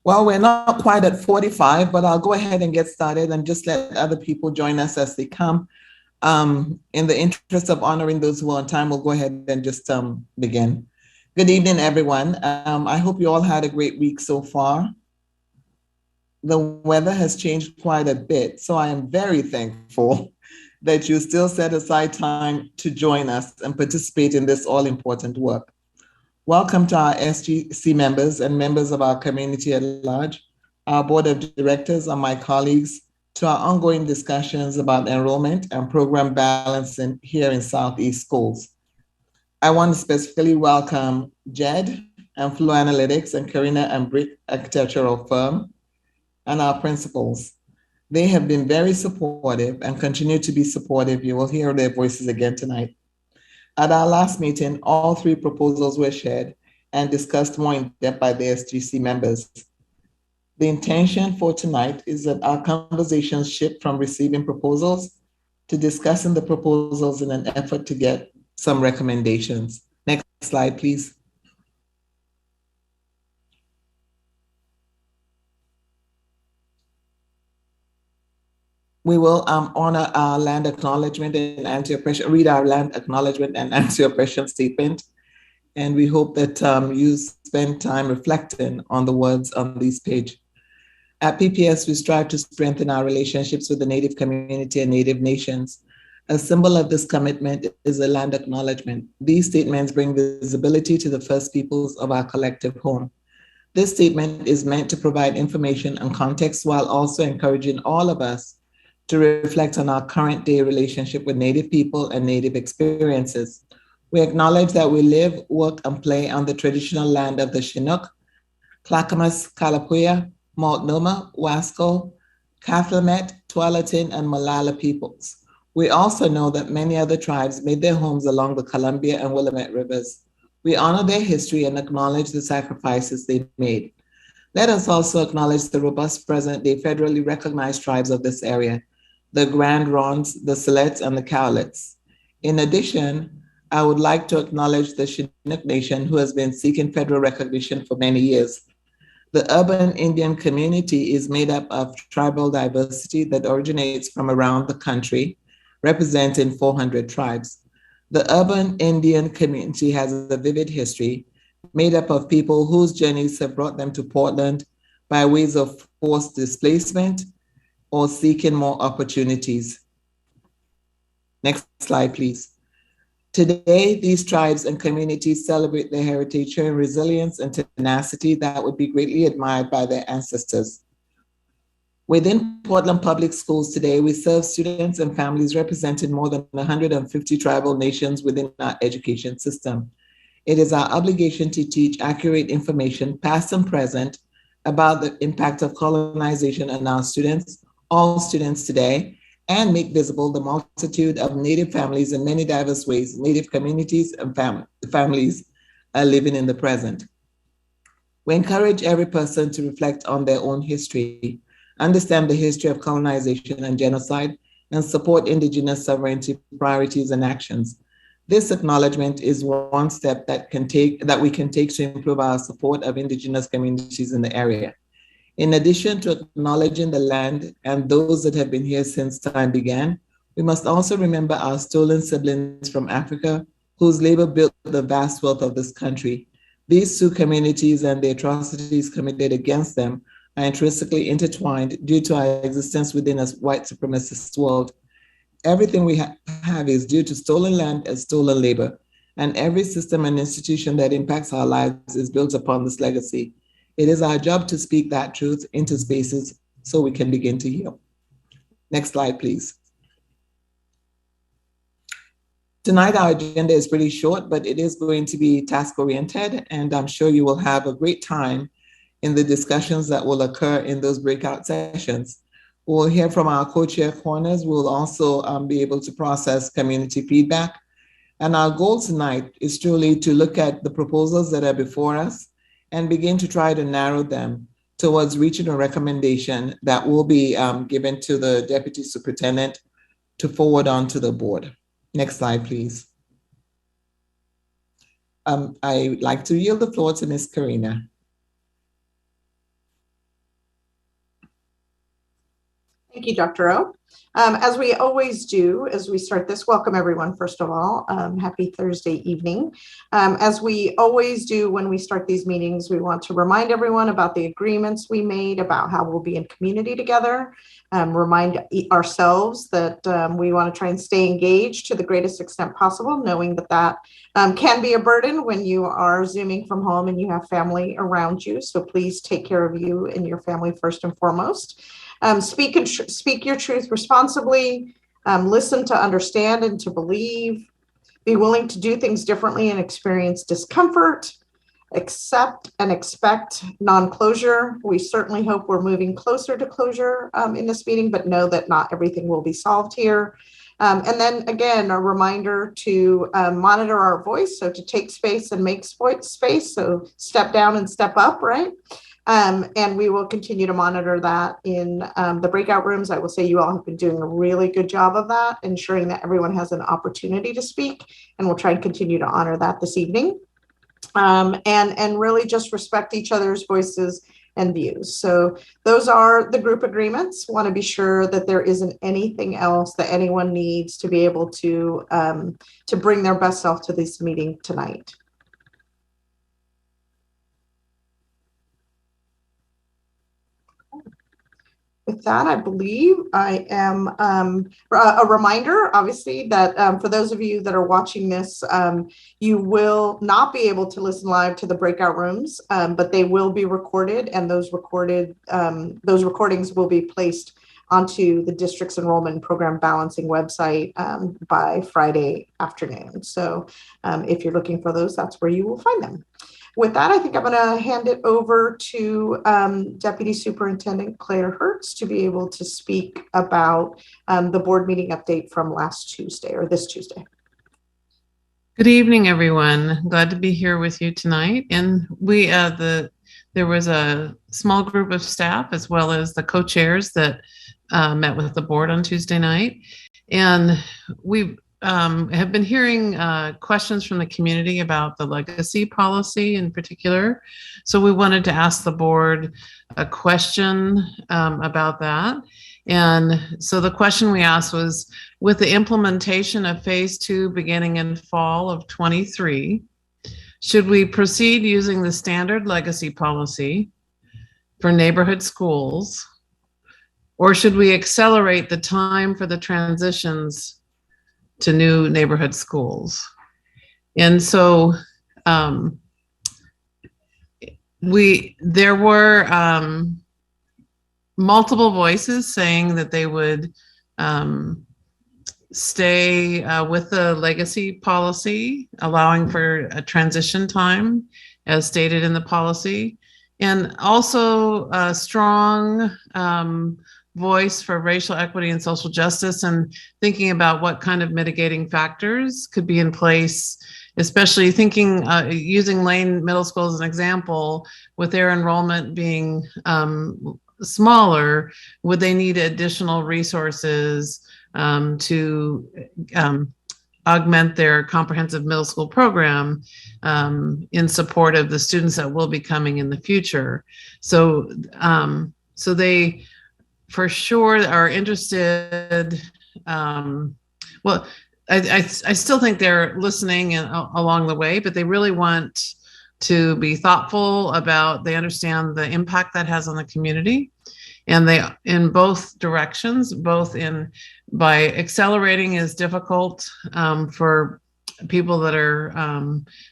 Well, we're not quite at 45, but I'll go ahead and get started and just let other people join us as they come. In the interest of honoring those who are on time, we'll go ahead and just begin. Good evening, everyone. I hope you all had a great week so far. The weather has changed quite a bit, so I am very thankful that you still set aside time to join us and participate in this all-important work. Welcome to our SGC members and members of our community at large, our board of directors and my colleagues, to our ongoing discussions about enrollment and program balancing here in Southeast schools. I want to specifically welcome Jed and Flow Analytics and Karina and Brick Architectural Firm and our principals. They have been very supportive and continue to be supportive. You will hear their voices again tonight. At our last meeting, all three proposals were shared and discussed more in depth by the SGC members. The intention for tonight is that our conversations shift from receiving proposals to discussing the proposals in an effort to get some recommendations. Next slide, please. We will honor our land acknowledgement and anti-oppression, read our land acknowledgement and anti-oppression statement. And we hope that you spend time reflecting on the words on this page. At PPS, we strive to strengthen our relationships with the Native community and Native nations. A symbol of this commitment is a land acknowledgement. These statements bring visibility to the first peoples of our collective home. This statement is meant to provide information and context while also encouraging all of us to reflect on our current day relationship with Native people and Native experiences. We acknowledge that we live, work, and play on the traditional land of the Chinook, Clackamas, Kalapuya, Multnomah, Wasco, Cathlamet, Tualatin, and Molalla peoples. We also know that many other tribes made their homes along the Columbia and Willamette rivers. We honor their history and acknowledge the sacrifices they made. Let us also acknowledge the robust present-day federally recognized tribes of this area, the Grand Ronds, the Siletz, and the Cowlitz. In addition, I would like to acknowledge the Chinook Nation, who has been seeking federal recognition for many years. The urban Indian community is made up of tribal diversity that originates from around the country, representing 400 tribes. The urban Indian community has a vivid history made up of people whose journeys have brought them to Portland by ways of forced displacement or seeking more opportunities. Next slide, please. Today, these tribes and communities celebrate their heritage, showing resilience and tenacity that would be greatly admired by their ancestors. Within Portland Public Schools today, we serve students and families representing more than 150 tribal nations within our education system. It is our obligation to teach accurate information, past and present, about the impact of colonization on our students, all students today, and make visible the multitude of Native families in many diverse ways, Native communities and families are living in the present. We encourage every person to reflect on their own history, understand the history of colonization and genocide, and support Indigenous sovereignty priorities and actions. This acknowledgement is one step that we can take to improve our support of Indigenous communities in the area. In addition to acknowledging the land and those that have been here since time began, we must also remember our stolen siblings from Africa, whose labor built the vast wealth of this country. These two communities and the atrocities committed against them are intrinsically intertwined due to our existence within a white supremacist world. Everything we have is due to stolen land and stolen labor, and every system and institution that impacts our lives is built upon this legacy. It is our job to speak that truth into spaces so we can begin to heal. Next slide, please. Tonight, our agenda is pretty short, but it is going to be task-oriented, and I'm sure you will have a great time in the discussions that will occur in those breakout sessions. We'll hear from our co-chair corners. We'll also be able to process community feedback. And our goal tonight is truly to look at the proposals that are before us and begin to try to narrow them towards reaching a recommendation that will be given to the Deputy Superintendent to forward on to the board. Next slide, please. I'd like to yield the floor to Ms. Karina. Thank you, Dr. O. As we always do, as we start this, welcome everyone, first of all. Happy Thursday evening. As we always do when we start these meetings, we want to remind everyone about the agreements we made about how we'll be in community together. Remind ourselves that we want to try and stay engaged to the greatest extent possible, knowing that that can be a burden when you are Zooming from home and you have family around you. So please take care of you and your family first and foremost. Speak your truth responsibly, listen to understand and to believe, be willing to do things differently and experience discomfort, accept and expect non-closure. We certainly hope we're moving closer to closure in this meeting, but know that not everything will be solved here. And then again, a reminder to monitor our voice, so to take space and make space, so step down and step up, right? And we will continue to monitor that in the breakout rooms. I will say you all have been doing a really good job of that, ensuring that everyone has an opportunity to speak, and we'll try and continue to honor that this evening. And really just respect each other's voices and views. So those are the group agreements. Want to be sure that there isn't anything else that anyone needs to be able to bring their best self to this meeting tonight. With that, I believe I am a reminder, obviously, that for those of you that are watching this, you will not be able to listen live to the breakout rooms, but they will be recorded, and those recordings will be placed onto the district's enrollment program balancing website by Friday afternoon. So if you're looking for those, that's where you will find them. With that, I think I'm going to hand it over to Deputy Superintendent Claire Hertz to be able to speak about the board meeting update from last Tuesday, or this Tuesday. Good evening, everyone. Glad to be here with you tonight. And we, there was a small group of staff as well as the co-chairs that met with the board on Tuesday night. And we have been hearing questions from the community about the legacy policy in particular. So we wanted to ask the board a question about that. And so the question we asked was, with the implementation of phase 2 beginning in fall of 23, should we proceed using the standard legacy policy for neighborhood schools, or should we accelerate the time for the transitions to new neighborhood schools? And so there were multiple voices saying that they would stay with the legacy policy, allowing for a transition time as stated in the policy, and also a strong voice for racial equity and social justice, and thinking about what kind of mitigating factors could be in place, especially thinking, using Lane Middle School as an example, with their enrollment being smaller, would they need additional resources to augment their comprehensive middle school program in support of the students that will be coming in the future. So, so they, for sure, are interested. Well, I still think they're listening along the way, but they really want to be thoughtful about, they understand the impact that has on the community. And they, in both directions, both in, by accelerating is difficult for people that are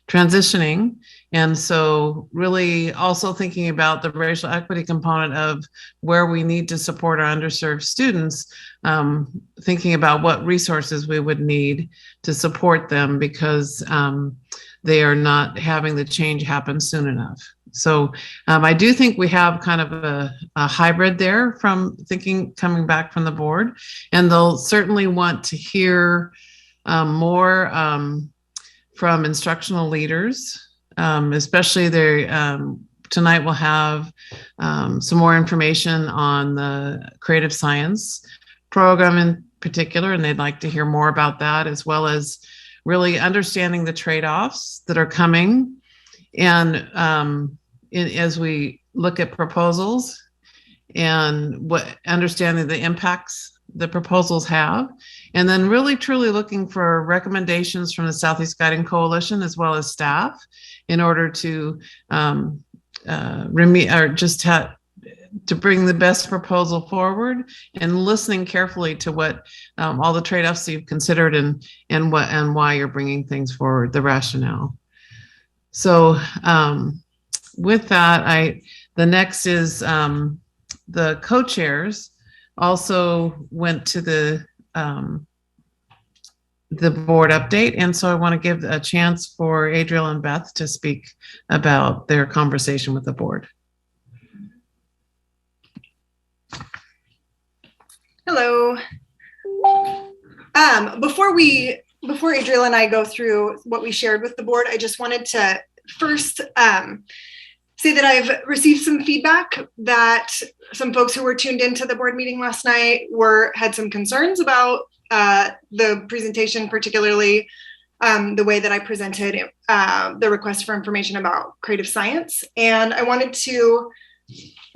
transitioning. And so really also thinking about the racial equity component of where we need to support our underserved students, thinking about what resources we would need to support them, because they are not having the change happen soon enough. So I do think we have kind of a hybrid there from thinking, coming back from the board, and they'll certainly want to hear more from instructional leaders, especially tonight we'll have some more information on the creative science program in particular, and they'd like to hear more about that, as well as really understanding the trade-offs that are coming. And as we look at proposals, and what understanding the impacts the proposals have, and then really truly looking for recommendations from the Southeast Guiding Coalition as well as staff in order to to bring the best proposal forward, and listening carefully to what all the trade-offs you've considered and why you're bringing things forward, the rationale. So with that, the next is the co-chairs also went to the board update, and so I want to give a chance for Adriel and Beth to speak about their conversation with the board. Hello. Before Adriel and I go through what we shared with the board, I just wanted to first say that I've received some feedback that some folks who were tuned into the board meeting last night had some concerns about the presentation, particularly the way that I presented the request for information about creative science. And I wanted to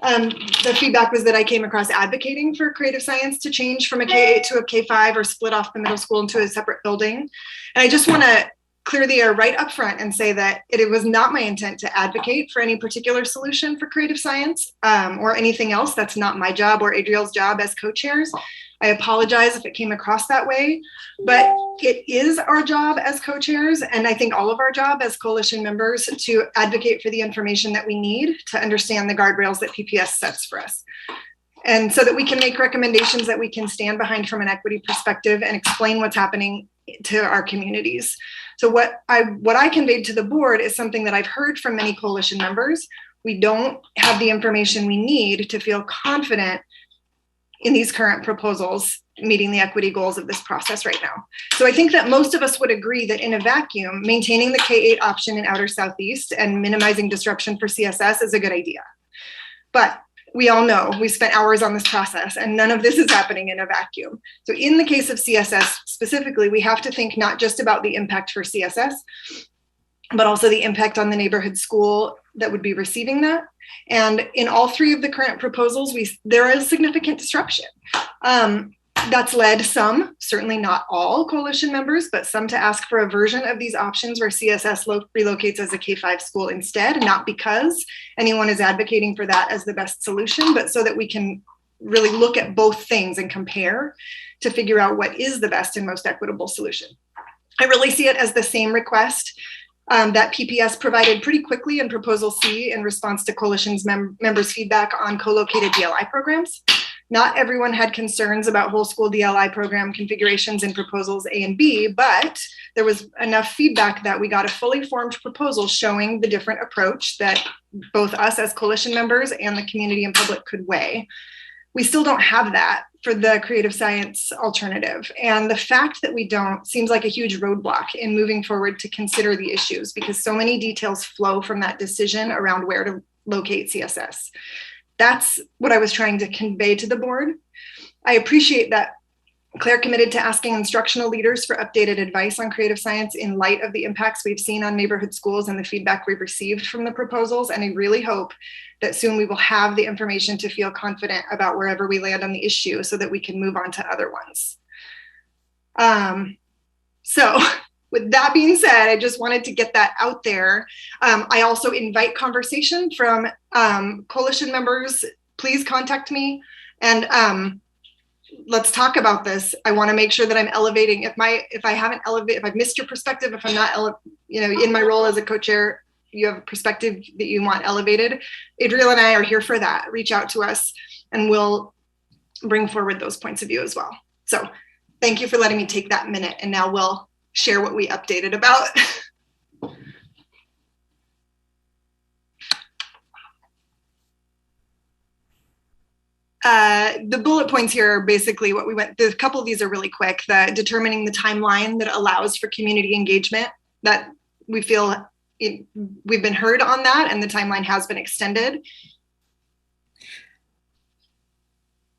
the feedback was that I came across advocating for creative science to change from a K-8 to a K-5 or split off the middle school into a separate building. And I just want to clear the air right up front and say that it was not my intent to advocate for any particular solution for creative science or anything else. That's not my job or Adriel's job as co-chairs. I apologize if it came across that way, but it is our job as co-chairs, and I think all of our job as coalition members, to advocate for the information that we need to understand the guardrails that PPS sets for us. And so that we can make recommendations that we can stand behind from an equity perspective and explain what's happening to our communities. So what I conveyed to the board is something that I've heard from many coalition members. We don't have the information we need to feel confident in these current proposals meeting the equity goals of this process right now. So I think that most of us would agree that in a vacuum, maintaining the K-8 option in Outer Southeast and minimizing disruption for CSS is a good idea. But we all know we spent hours on this process and none of this is happening in a vacuum. So in the case of CSS specifically, we have to think not just about the impact for CSS, but also the impact on the neighborhood school that would be receiving that. And in all three of the current proposals, there is significant disruption. That's led some, certainly not all coalition members, but some to ask for a version of these options where CSS relocates as a K-5 school instead, not because anyone is advocating for that as the best solution, but so that we can really look at both things and compare to figure out what is the best and most equitable solution. I really see it as the same request that PPS provided pretty quickly in Proposal C in response to coalition's members' feedback on co-located DLI programs. Not everyone had concerns about whole school DLI program configurations in proposals A and B, but there was enough feedback that we got a fully formed proposal showing the different approach that both us as coalition members and the community and public could weigh. We still don't have that for the creative science alternative. And the fact that we don't seems like a huge roadblock in moving forward to consider the issues, because so many details flow from that decision around where to locate CSS. That's what I was trying to convey to the board. I appreciate that Claire committed to asking instructional leaders for updated advice on creative science in light of the impacts we've seen on neighborhood schools and the feedback we've received from the proposals. And I really hope that soon we will have the information to feel confident about wherever we land on the issue so that we can move on to other ones. So with that being said, I just wanted to get that out there. I also invite conversation from coalition members. Please contact me and let's talk about this. I want to make sure that I'm elevating. If I've missed your perspective, if I'm not, in my role as a co-chair, you have a perspective that you want elevated, Adriel and I are here for that. Reach out to us and we'll bring forward those points of view as well. So thank you for letting me take that minute, and now we'll share what we updated about. The bullet points here are basically what we went, a couple of these are really quick. Determining the timeline that allows for community engagement, that we feel we've been heard on that and the timeline has been extended.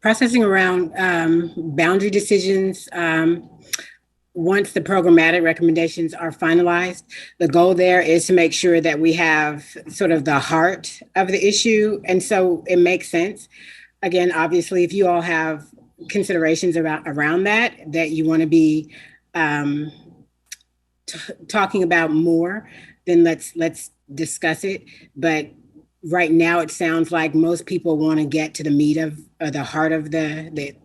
Processing around boundary decisions. Once the programmatic recommendations are finalized, the goal there is to make sure that we have sort of the heart of the issue. And so it makes sense again, obviously, if you all have considerations around that you want to be talking about more, then let's discuss it. But right now, it sounds like most people want to get to the meat of, or the heart of the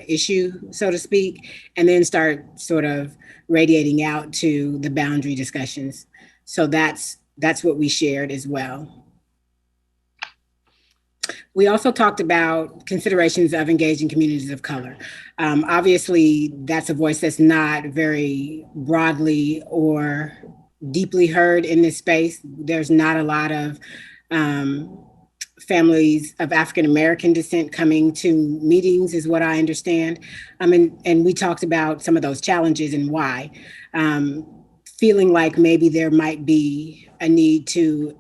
issue, so to speak, and then start sort of radiating out to the boundary discussions. So that's what we shared as well. We also talked about considerations of engaging communities of color. Obviously, that's a voice that's not very broadly or deeply heard in this space. There's not a lot of families of African-American descent coming to meetings, is what I understand. And we talked about some of those challenges and why. Feeling like maybe there might be a need to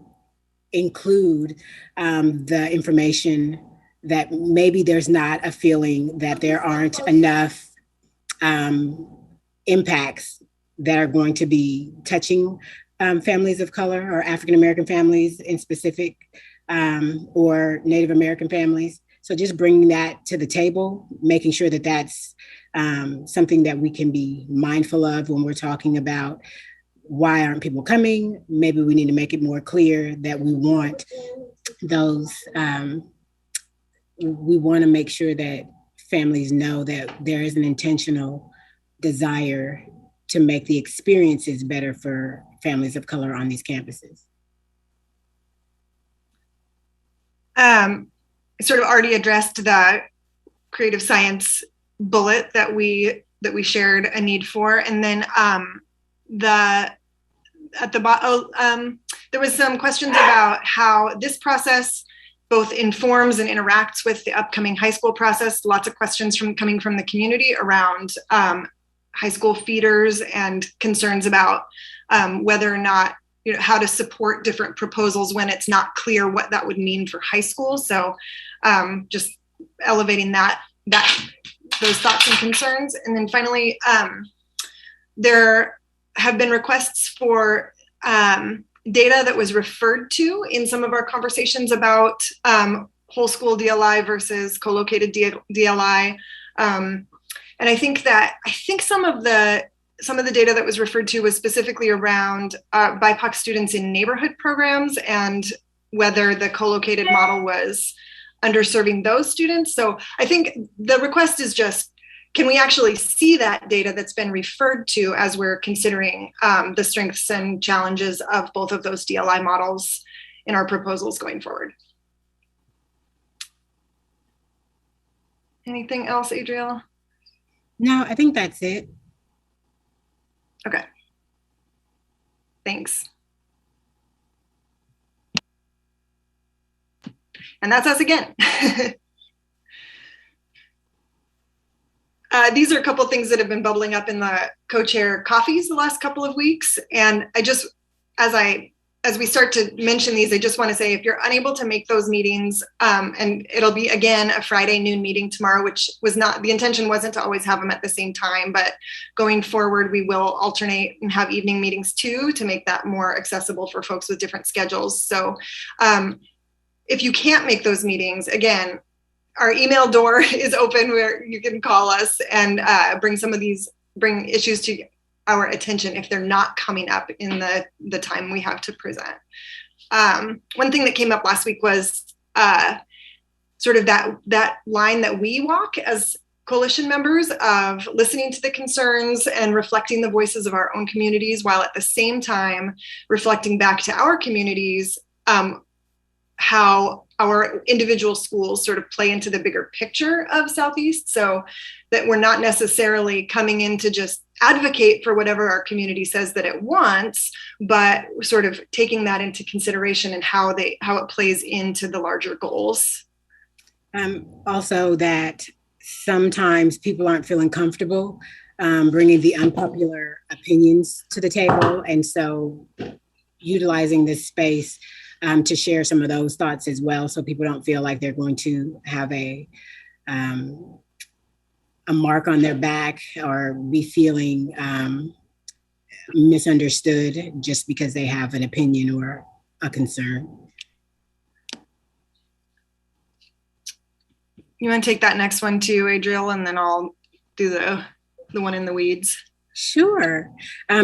include the information, that maybe there's not a feeling that there aren't enough impacts that are going to be touching families of color, or African-American families in specific, or Native American families. So just bringing that to the table, making sure that that's something that we can be mindful of when we're talking about why aren't people coming? Maybe we need to make it more clear that we want those, we want to make sure that families know that there is an intentional desire to make the experiences better for families of color on these campuses. Sort of already addressed the creative science bullet that we shared a need for, and then there was some questions about how this process both informs and interacts with the upcoming high school process. Lots of questions coming from the community around high school feeders and concerns about whether or not, how to support different proposals when it's not clear what that would mean for high school. So just elevating those thoughts and concerns. And then finally, there have been requests for data that was referred to in some of our conversations about whole school DLI versus co-located DLI. And I think some of the data that was referred to was specifically around BIPOC students in neighborhood programs and whether the co-located model was underserving those students. So I think the request is just, can we actually see that data that's been referred to as we're considering the strengths and challenges of both of those DLI models in our proposals going forward? Anything else, Adriel? No, I think that's it. Okay. Thanks. And that's us again. These are a couple of things that have been bubbling up in the co-chair coffees the last couple of weeks. And I just, as we start to mention these, I just want to say, if you're unable to make those meetings, and it'll be again a Friday noon meeting tomorrow, which was not, the intention wasn't to always have them at the same time, but going forward, we will alternate and have evening meetings too, to make that more accessible for folks with different schedules. So if you can't make those meetings, again, our email door is open where you can call us and bring issues to our attention if they're not coming up in the time we have to present. One thing that came up last week was sort of that line that we walk as coalition members of listening to the concerns and reflecting the voices of our own communities, while at the same time reflecting back to our communities how our individual schools sort of play into the bigger picture of Southeast, so that we're not necessarily coming in to just advocate for whatever our community says that it wants, but sort of taking that into consideration and how it plays into the larger goals. Also, that sometimes people aren't feeling comfortable bringing the unpopular opinions to the table, and so utilizing this space to share some of those thoughts as well, so people don't feel like they're going to have a mark on their back or be feeling misunderstood just because they have an opinion or a concern. You want to take that next one too, Adriel, and then I'll do the one in the weeds. Sure.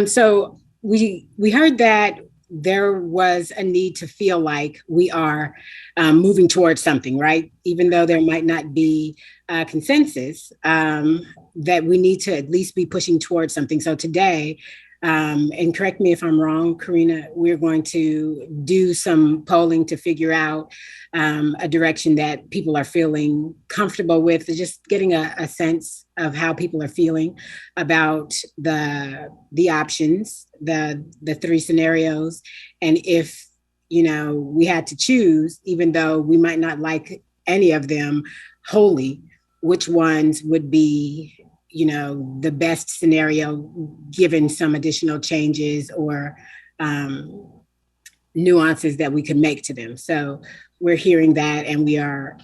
So we heard that there was a need to feel like we are moving towards something, right? Even though there might not be a consensus, that we need to at least be pushing towards something. So today, and correct me if I'm wrong, Karina, we're going to do some polling to figure out a direction that people are feeling comfortable with, just getting a sense of how people are feeling about the options, the three scenarios. And if, we had to choose, even though we might not like any of them wholly, which ones would be the best scenario given some additional changes or nuances that we could make to them. So we're hearing that, and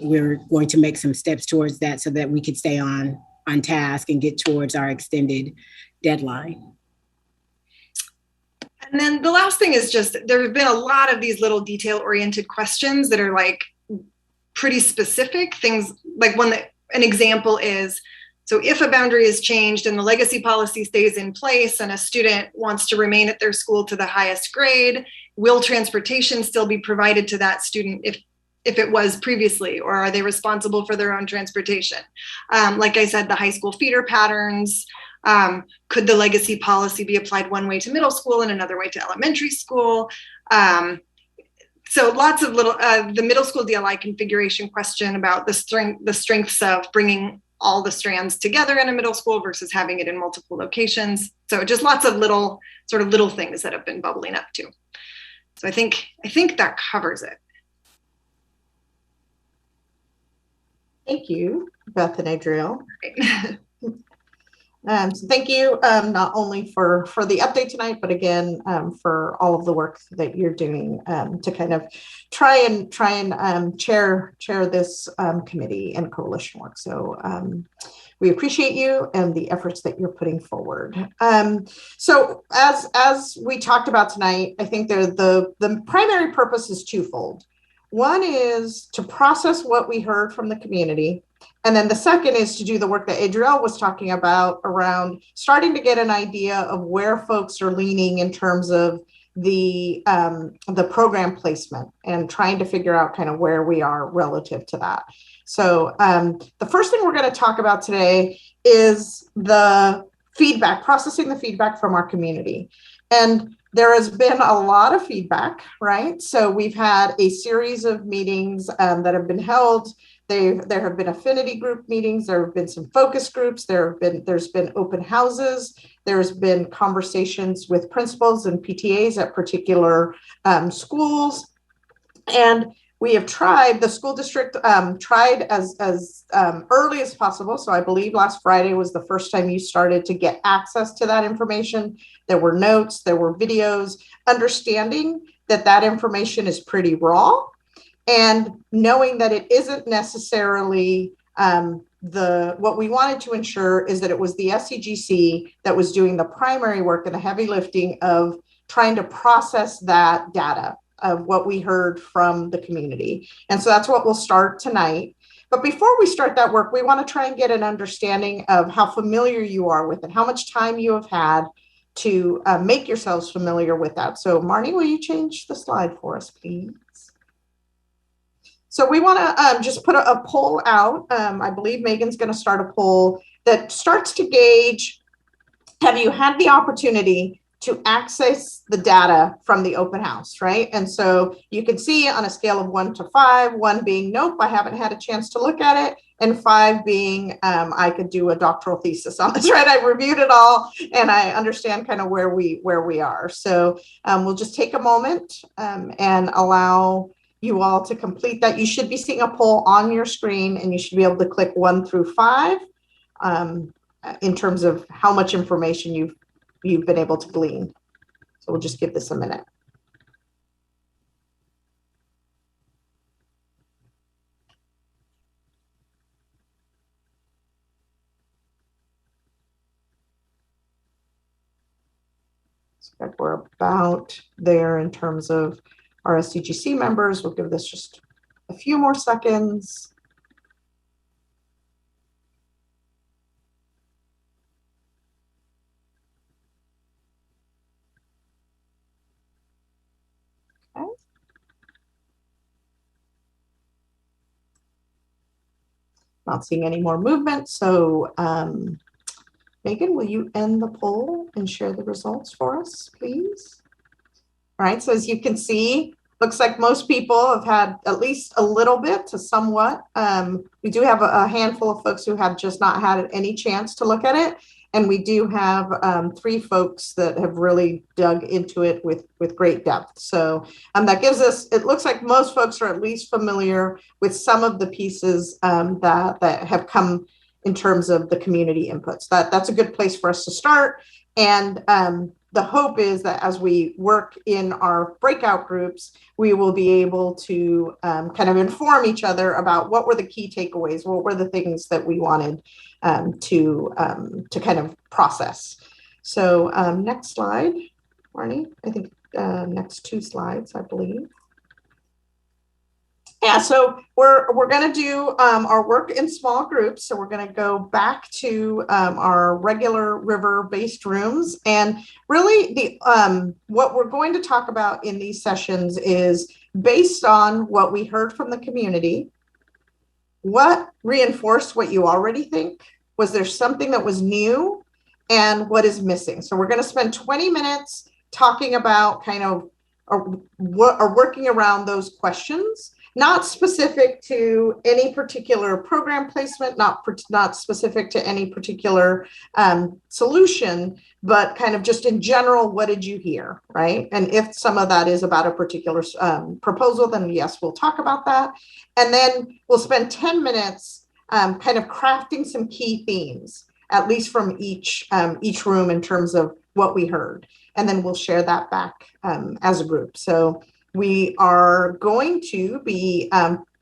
we're going to make some steps towards that so that we could stay on task and get towards our extended deadline. And then the last thing is just, there have been a lot of these little detail-oriented questions that are like pretty specific things. Like an example is, so if a boundary is changed and the legacy policy stays in place and a student wants to remain at their school to the highest grade, will transportation still be provided to that student if it was previously, or are they responsible for their own transportation? Like I said, the high school feeder patterns, could the legacy policy be applied one way to middle school and another way to elementary school? So lots of little, the middle school DLI configuration question about the strengths of bringing all the strands together in a middle school versus having it in multiple locations. So just lots of little things that have been bubbling up too. So I think that covers it. Thank you, Beth and Adriel. So thank you not only for the update tonight, but again for all of the work that you're doing to kind of try and chair this committee and coalition work. So we appreciate you and the efforts that you're putting forward. So as we talked about tonight, I think the primary purpose is twofold. One is to process what we heard from the community. And then the second is to do the work that Adriel was talking about around starting to get an idea of where folks are leaning in terms of the program placement and trying to figure out kind of where we are relative to that. So the first thing we're going to talk about today is the feedback, processing the feedback from our community. And there has been a lot of feedback, right? So we've had a series of meetings that have been held. There have been affinity group meetings. There have been some focus groups. There's been open houses. There's been conversations with principals and PTAs at particular schools. And we have tried, the school district tried as early as possible. So I believe last Friday was the first time you started to get access to that information. There were notes, there were videos, understanding that information is pretty raw, and knowing that it isn't necessarily what we wanted to ensure is that it was the SCGC that was doing the primary work and the heavy lifting of trying to process that data of what we heard from the community. And so that's what we'll start tonight. But before we start that work, we want to try and get an understanding of how familiar you are with it, how much time you have had to make yourselves familiar with that. So Marnie, will you change the slide for us, please? So we want to just put a poll out. I believe Megan's going to start a poll that starts to gauge, have you had the opportunity to access the data from the open house, right? And so you can see on a scale of 1 to 5, 1 being nope, I haven't had a chance to look at it, and 5 being I could do a doctoral thesis on this, right? I've reviewed it all and I understand kind of where we are. So we'll just take a moment and allow you all to complete that. You should be seeing a poll on your screen, and you should be able to click 1 through 5 in terms of how much information you've been able to glean. So we'll just give this a minute. So we're about there in terms of our SCGC members. We'll give this just a few more seconds. Not seeing any more movement. So Megan, will you end the poll and share the results for us, please? All right, so as you can see, looks like most people have had at least a little bit to somewhat. We do have a handful of folks who have just not had any chance to look at it. And we do have 3 folks that have really dug into it with great depth. So that gives us, it looks like most folks are at least familiar with some of the pieces that have come in terms of the community inputs. That's a good place for us to start. And the hope is that as we work in our breakout groups, we will be able to kind of inform each other about what were the key takeaways, what were the things that we wanted to kind of process. So next slide, Marnie, I think next 2 slides, I believe. Yeah, so we're going to do our work in small groups. So we're going to go back to our regular river-based rooms. And really, what we're going to talk about in these sessions is based on what we heard from the community. What reinforced what you already think? Was there something that was new? And what is missing? So we're going to spend 20 minutes talking about kind of working around those questions. Not specific to any particular program placement, not specific to any particular solution, but kind of just in general, what did you hear, right? And if some of that is about a particular proposal, then yes, we'll talk about that. And then we'll spend 10 minutes kind of crafting some key themes, at least from each room in terms of what we heard. And then we'll share that back as a group. So we are going to be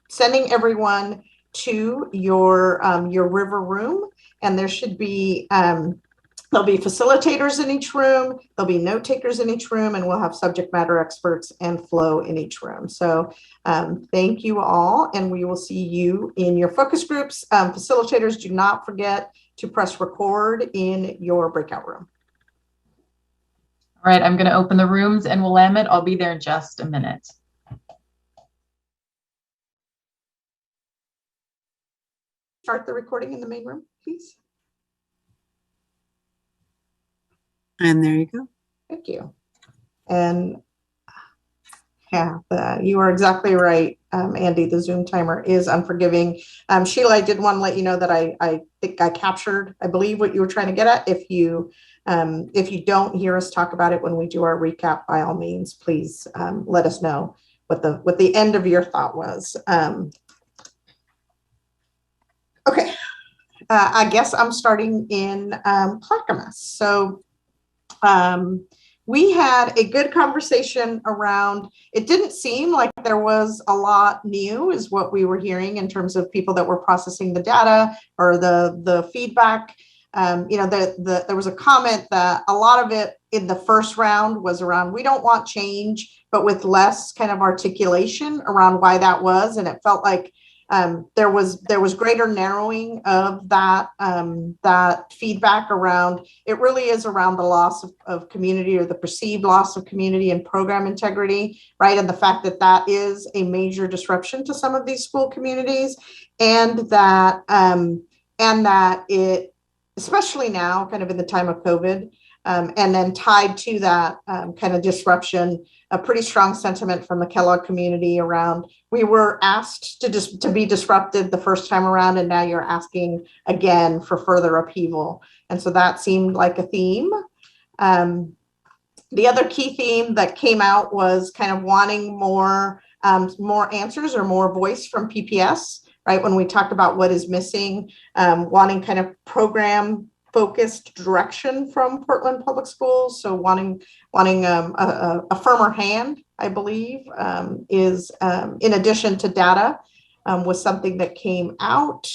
sending everyone to your river room, and there should be there'll be facilitators in each room, there'll be note takers in each room, and we'll have subject matter experts and flow in each room. So thank you all, and we will see you in your focus groups. Facilitators, do not forget to press record in your breakout room. All right, I'm going to open the rooms and Willamette, I'll be there in just a minute. Start the recording in the main room, please. And there you go. Thank you. And yeah, you are exactly right, Andy. The Zoom timer is unforgiving. Sheila, I did want to let you know that I think I captured, I believe, what you were trying to get at. If you don't hear us talk about it when we do our recap, by all means, please let us know what the end of your thought was. Okay, I guess I'm starting in Clackamas. So we had a good conversation around, it didn't seem like there was a lot new is what we were hearing in terms of people that were processing the data or the feedback. There was a comment that a lot of it in the first round was around, we don't want change, but with less kind of articulation around why that was. And it felt like there was greater narrowing of that feedback around, it really is around the loss of community or the perceived loss of community and program integrity, right? And the fact that that is a major disruption to some of these school communities, and that it, especially now, kind of in the time of COVID, and then tied to that kind of disruption, a pretty strong sentiment from the Kellogg community around, we were asked to be disrupted the first time around, and now you're asking again for further upheaval. And so that seemed like a theme. The other key theme that came out was kind of wanting more answers or more voice from PPS. Right, when we talked about what is missing, wanting kind of program focused direction from Portland Public Schools. So wanting a firmer hand, I believe, is in addition to data, was something that came out.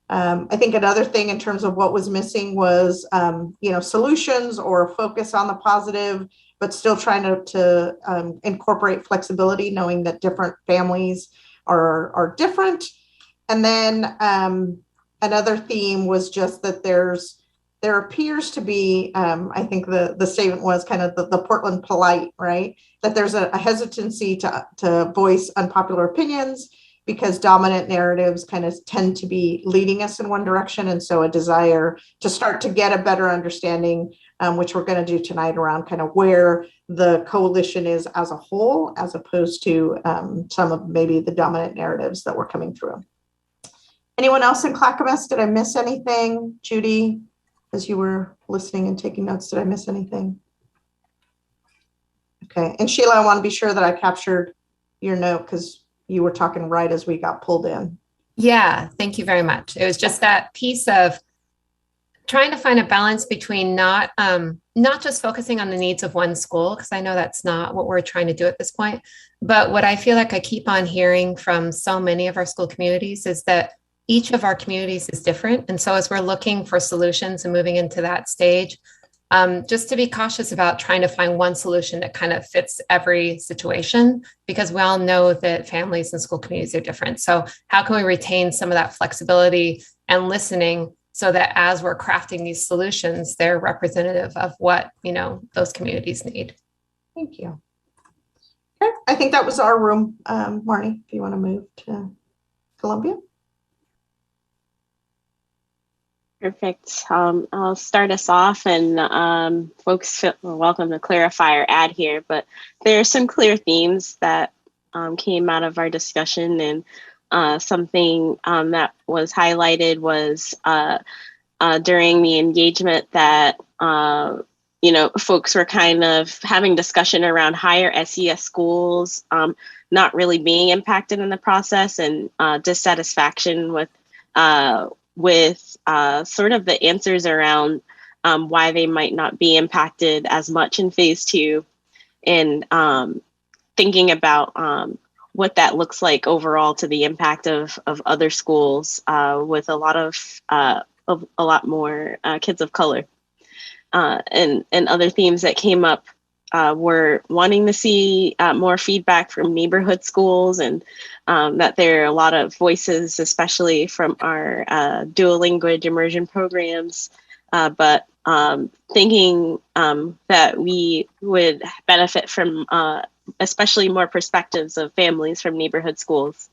I think another thing in terms of what was missing was solutions or focus on the positive, but still trying to incorporate flexibility, knowing that different families are different. And then another theme was just that there appears to be, I think the statement was kind of the Portland polite, right? That there's a hesitancy to voice unpopular opinions, because dominant narratives kind of tend to be leading us in one direction. And so a desire to start to get a better understanding, which we're going to do tonight, around kind of where the coalition is as a whole, as opposed to some of maybe the dominant narratives that were coming through. Anyone else in Clackamas? Did I miss anything? Judy, as you were listening and taking notes, did I miss anything? Okay. And Sheila, I want to be sure that I captured your note, because you were talking right as we got pulled in. Yeah, thank you very much. It was just that piece of trying to find a balance between not just focusing on the needs of one school, because I know that's not what we're trying to do at this point. But what I feel like I keep on hearing from so many of our school communities is that each of our communities is different. And so as we're looking for solutions and moving into that stage, just to be cautious about trying to find one solution that kind of fits every situation, because we all know that families and school communities are different. So how can we retain some of that flexibility and listening so that as we're crafting these solutions, they're representative of what, those communities need? Thank you. Okay, I think that was our room. Marnie, if you want to move to Columbia. Perfect. I'll start us off, and folks feel welcome to clarify or add here, but there are some clear themes that came out of our discussion, and something that was highlighted was during the engagement that, folks were kind of having discussion around higher SES schools not really being impacted in the process, and dissatisfaction with sort of the answers around why they might not be impacted as much in phase 2, and thinking about what that looks like overall to the impact of other schools with a lot more kids of color. And other themes that came up were wanting to see more feedback from neighborhood schools, and that there are a lot of voices, especially from our dual language immersion programs, but thinking that we would benefit from especially more perspectives of families from neighborhood schools.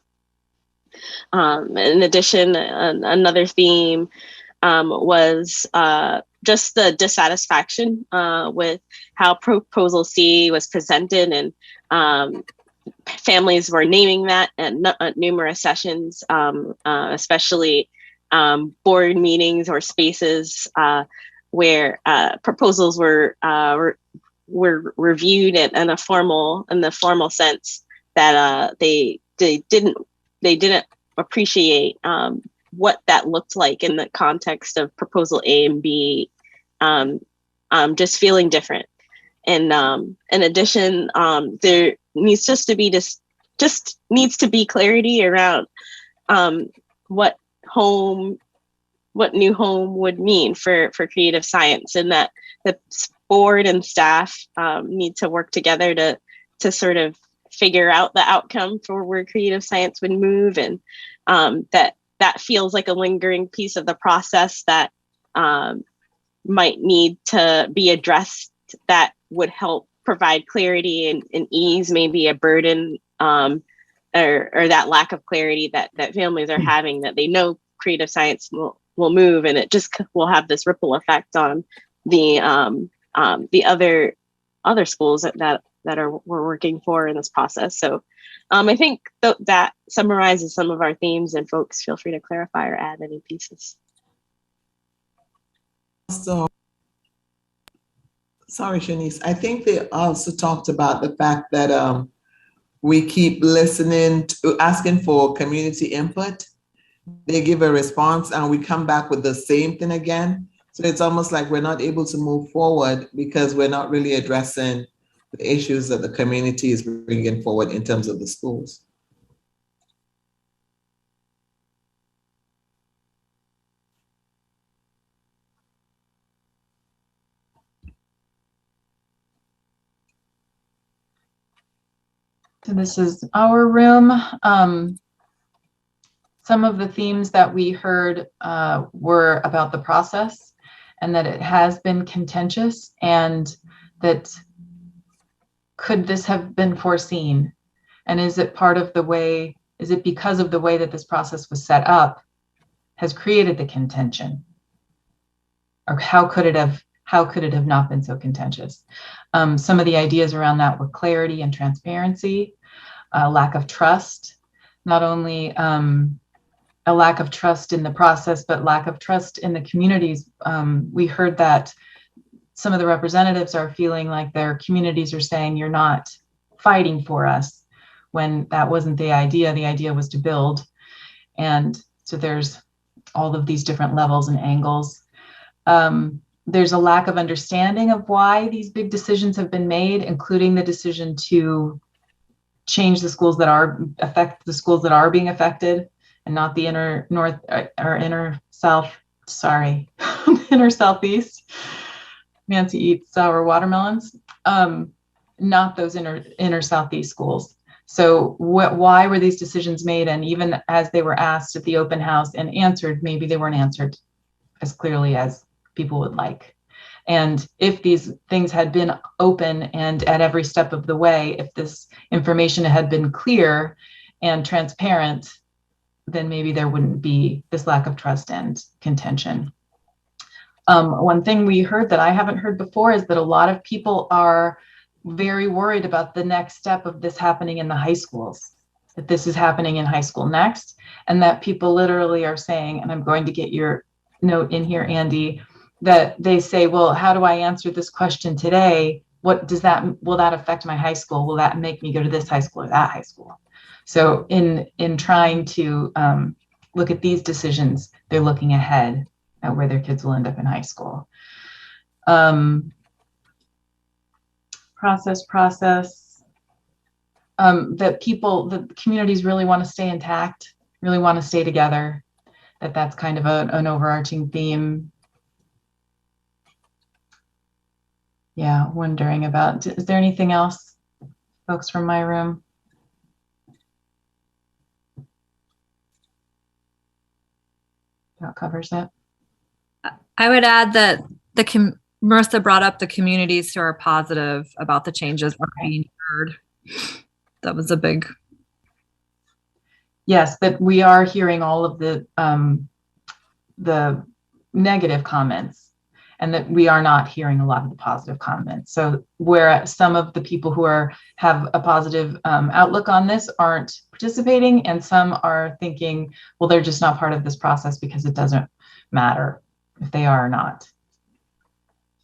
In addition, another theme was just the dissatisfaction with how Proposal C was presented, and families were naming that at numerous sessions, especially board meetings or spaces where proposals were reviewed in the formal sense, that they didn't appreciate what that looked like in the context of Proposal A and B, just feeling different. And in addition, there needs needs to be clarity around what new home would mean for creative science, and that the board and staff need to work together to sort of figure out the outcome for where creative science would move, and that feels like a lingering piece of the process that might need to be addressed, that would help provide clarity and ease maybe a burden or that lack of clarity that families are having, that they know creative science will move, and it just will have this ripple effect on the other schools that we're working for in this process. So I think that summarizes some of our themes, and folks feel free to clarify or add any pieces. So, sorry, Shanice. I think they also talked about the fact that we keep listening, asking for community input. They give a response and we come back with the same thing again. So it's almost like we're not able to move forward because we're not really addressing the issues that the community is bringing forward in terms of the schools. So this is our room. Some of the themes that we heard were about the process, and that it has been contentious, and that could this have been foreseen? And is it part of the way Is it because of the way that this process was set up has created the contention? Or how could it have not been so contentious? Some of the ideas around that were clarity and transparency, lack of trust, not only a lack of trust in the process, but lack of trust in the communities. We heard that some of the representatives are feeling like their communities are saying, you're not fighting for us, when that wasn't the idea. The idea was to build. And so there's all of these different levels and angles. There's a lack of understanding of why these big decisions have been made, including the decision to change the schools that are being affected, and not the inner north or inner south. Sorry, inner southeast. Nancy eats sour watermelons. Not those inner southeast schools. So why were these decisions made? And even as they were asked at the open house and answered, maybe they weren't answered as clearly as people would like. And if these things had been open and at every step of the way, if this information had been clear and transparent, then maybe there wouldn't be this lack of trust and contention. One thing we heard that I haven't heard before is that a lot of people are very worried about the next step of this happening in the high schools, that this is happening in high school next, and that people literally are saying, and I'm going to get your note in here, Andy, that they say, well, how do I answer this question today? What does that, will that affect my high school? Will that make me go to this high school or that high school? So in trying to look at these decisions, they're looking ahead at where their kids will end up in high school. Process, that the communities really want to stay intact, really want to stay together, that's kind of an overarching theme. Yeah, wondering about, is there anything else, folks from my room? That covers it. I would add that Marissa brought up the communities who are positive about the changes are being heard. That was a big. Yes, that we are hearing all of the negative comments, and that we are not hearing a lot of the positive comments. So where some of the people who have a positive outlook on this aren't participating, and some are thinking, well, they're just not part of this process because it doesn't matter if they are or not.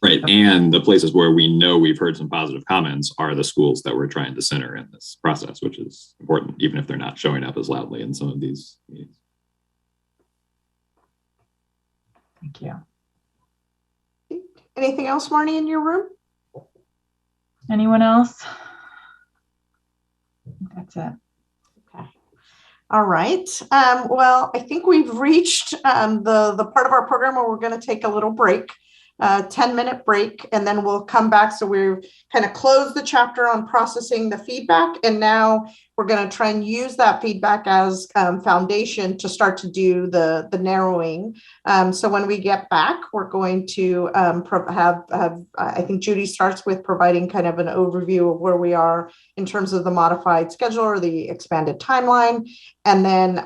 Right, and the places where we know we've heard some positive comments are the schools that we're trying to center in this process, which is important, even if they're not showing up as loudly in some of these meetings. Thank you. Anything else, Marnie, in your room? Anyone else? That's it. Okay. All right. Well, I think we've reached the part of our program where we're going to take a little break. 10-minute break, and then we'll come back. So we're kind of closed the chapter on processing the feedback, and now we're going to try and use that feedback as foundation to start to do the narrowing. So when we get back, we're going to have I think Judy starts with providing kind of an overview of where we are in terms of the modified schedule or the expanded timeline. And then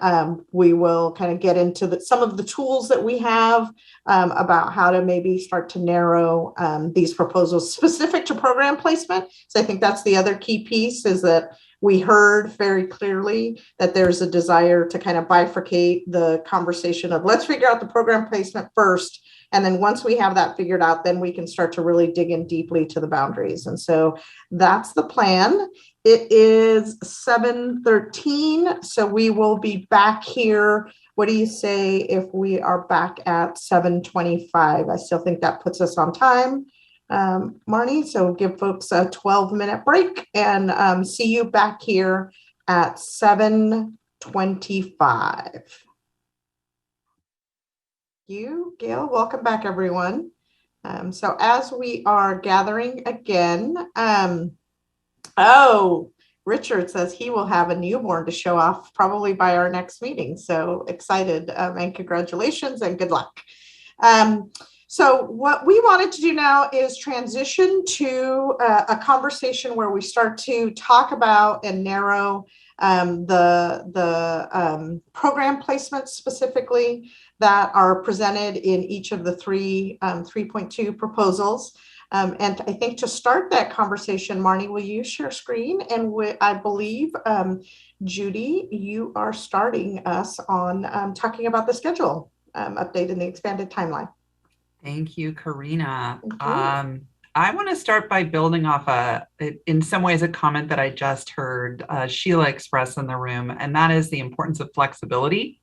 we will kind of get into some of the tools that we have about how to maybe start to narrow these proposals specific to program placement. So I think that's the other key piece, is that we heard very clearly that there's a desire to kind of bifurcate the conversation of let's figure out the program placement first. And then once we have that figured out, then we can start to really dig in deeply to the boundaries. And so that's the plan. It is 7:13, so we will be back here. What do you say if we are back at 7:25? I still think that puts us on time, Marnie. So give folks a 12-minute break and see you back here at 7:25. You, Gail, welcome back, everyone. So as we are gathering again, oh, Richard says he will have a newborn to show off probably by our next meeting. So excited, and congratulations and good luck. So what we wanted to do now is transition to a conversation where we start to talk about and narrow the program placements specifically that are presented in each of the 3.2 proposals. And I think to start that conversation, Marnie, will you share screen? And I believe, Judy, you are starting us on talking about the schedule update in the expanded timeline. Thank you, Karina. Thank you. I want to start by building off in some ways, a comment that I just heard Sheila express in the room, and that is the importance of flexibility,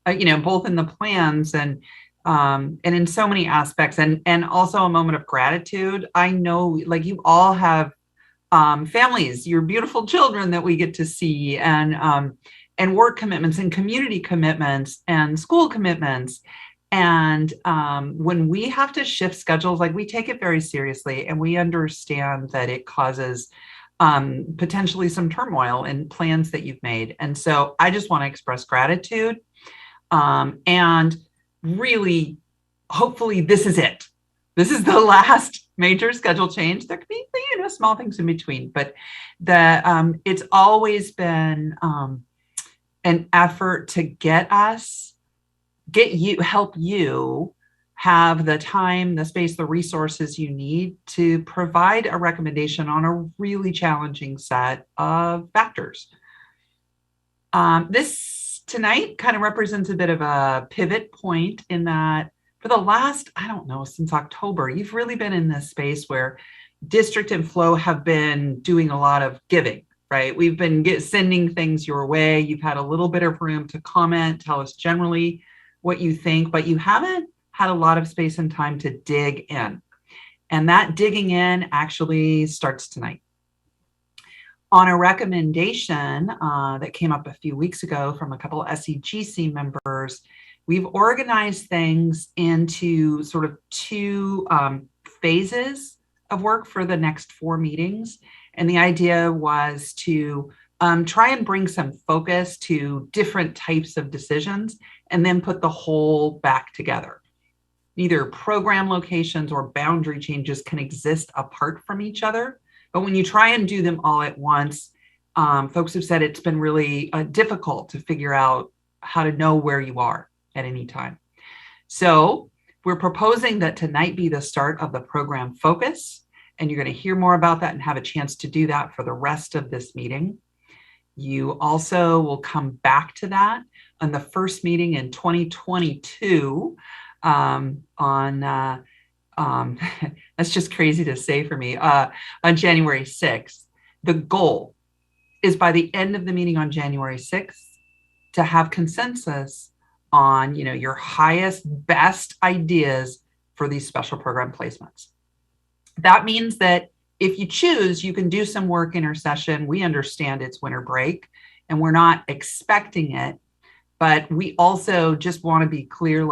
both in the plans and in so many aspects, and also a moment of gratitude. I know, like, you all have families, your beautiful children that we get to see, and work commitments and community commitments and school commitments. And when we have to shift schedules, like, we take it very seriously, and we understand that it causes potentially some turmoil in plans that you've made. And so I just want to express gratitude, and really, hopefully this is it. This is the last major schedule change. There could be, small things in between, but it's always been an effort to help you have the time, the space, the resources you need to provide a recommendation on a really challenging set of factors. This tonight kind of represents a bit of a pivot point in that for the last, since October, you've really been in this space where district and Flow have been doing a lot of giving, right? We've been sending things your way. You've had a little bit of room to comment, tell us generally what you think, but you haven't had a lot of space and time to dig in. And that digging in actually starts tonight. On a recommendation that came up a few weeks ago from a couple of SEGC members, we've organized things into sort of two phases of work for the next 4 meetings. And the idea was to try and bring some focus to different types of decisions and then put the whole back together. Neither program locations or boundary changes can exist apart from each other. But when you try and do them all at once, folks have said it's been really difficult to figure out how to know where you are at any time. So we're proposing that tonight be the start of the program focus, and you're going to hear more about that and have a chance to do that for the rest of this meeting. You also will come back to that on the first meeting in 2022 that's just crazy to say for me, on January 6th. The goal is by the end of the meeting on January 6th to have consensus on, your highest, best ideas for these special program placements. That means that if you choose, you can do some work intercession. We understand it's winter break and we're not expecting it, but we also just want to be clear,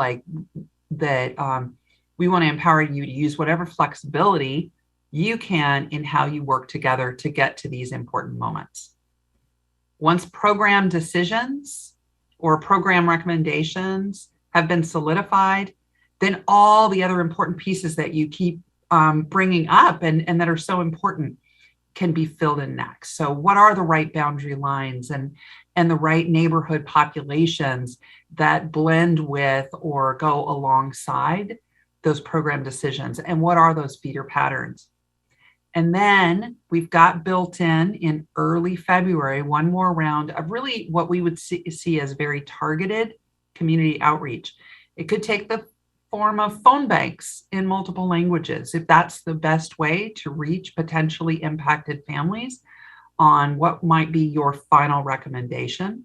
that we want to empower you to use whatever flexibility you can in how you work together to get to these important moments. Once program decisions or program recommendations have been solidified, then all the other important pieces that you keep bringing up and that are so important can be filled in next. So what are the right boundary lines and the right neighborhood populations that blend with or go alongside those program decisions? And what are those feeder patterns? And then we've got built in early February, one more round of really what we would see as very targeted community outreach. It could take the form of phone banks in multiple languages, if that's the best way to reach potentially impacted families on what might be your final recommendation.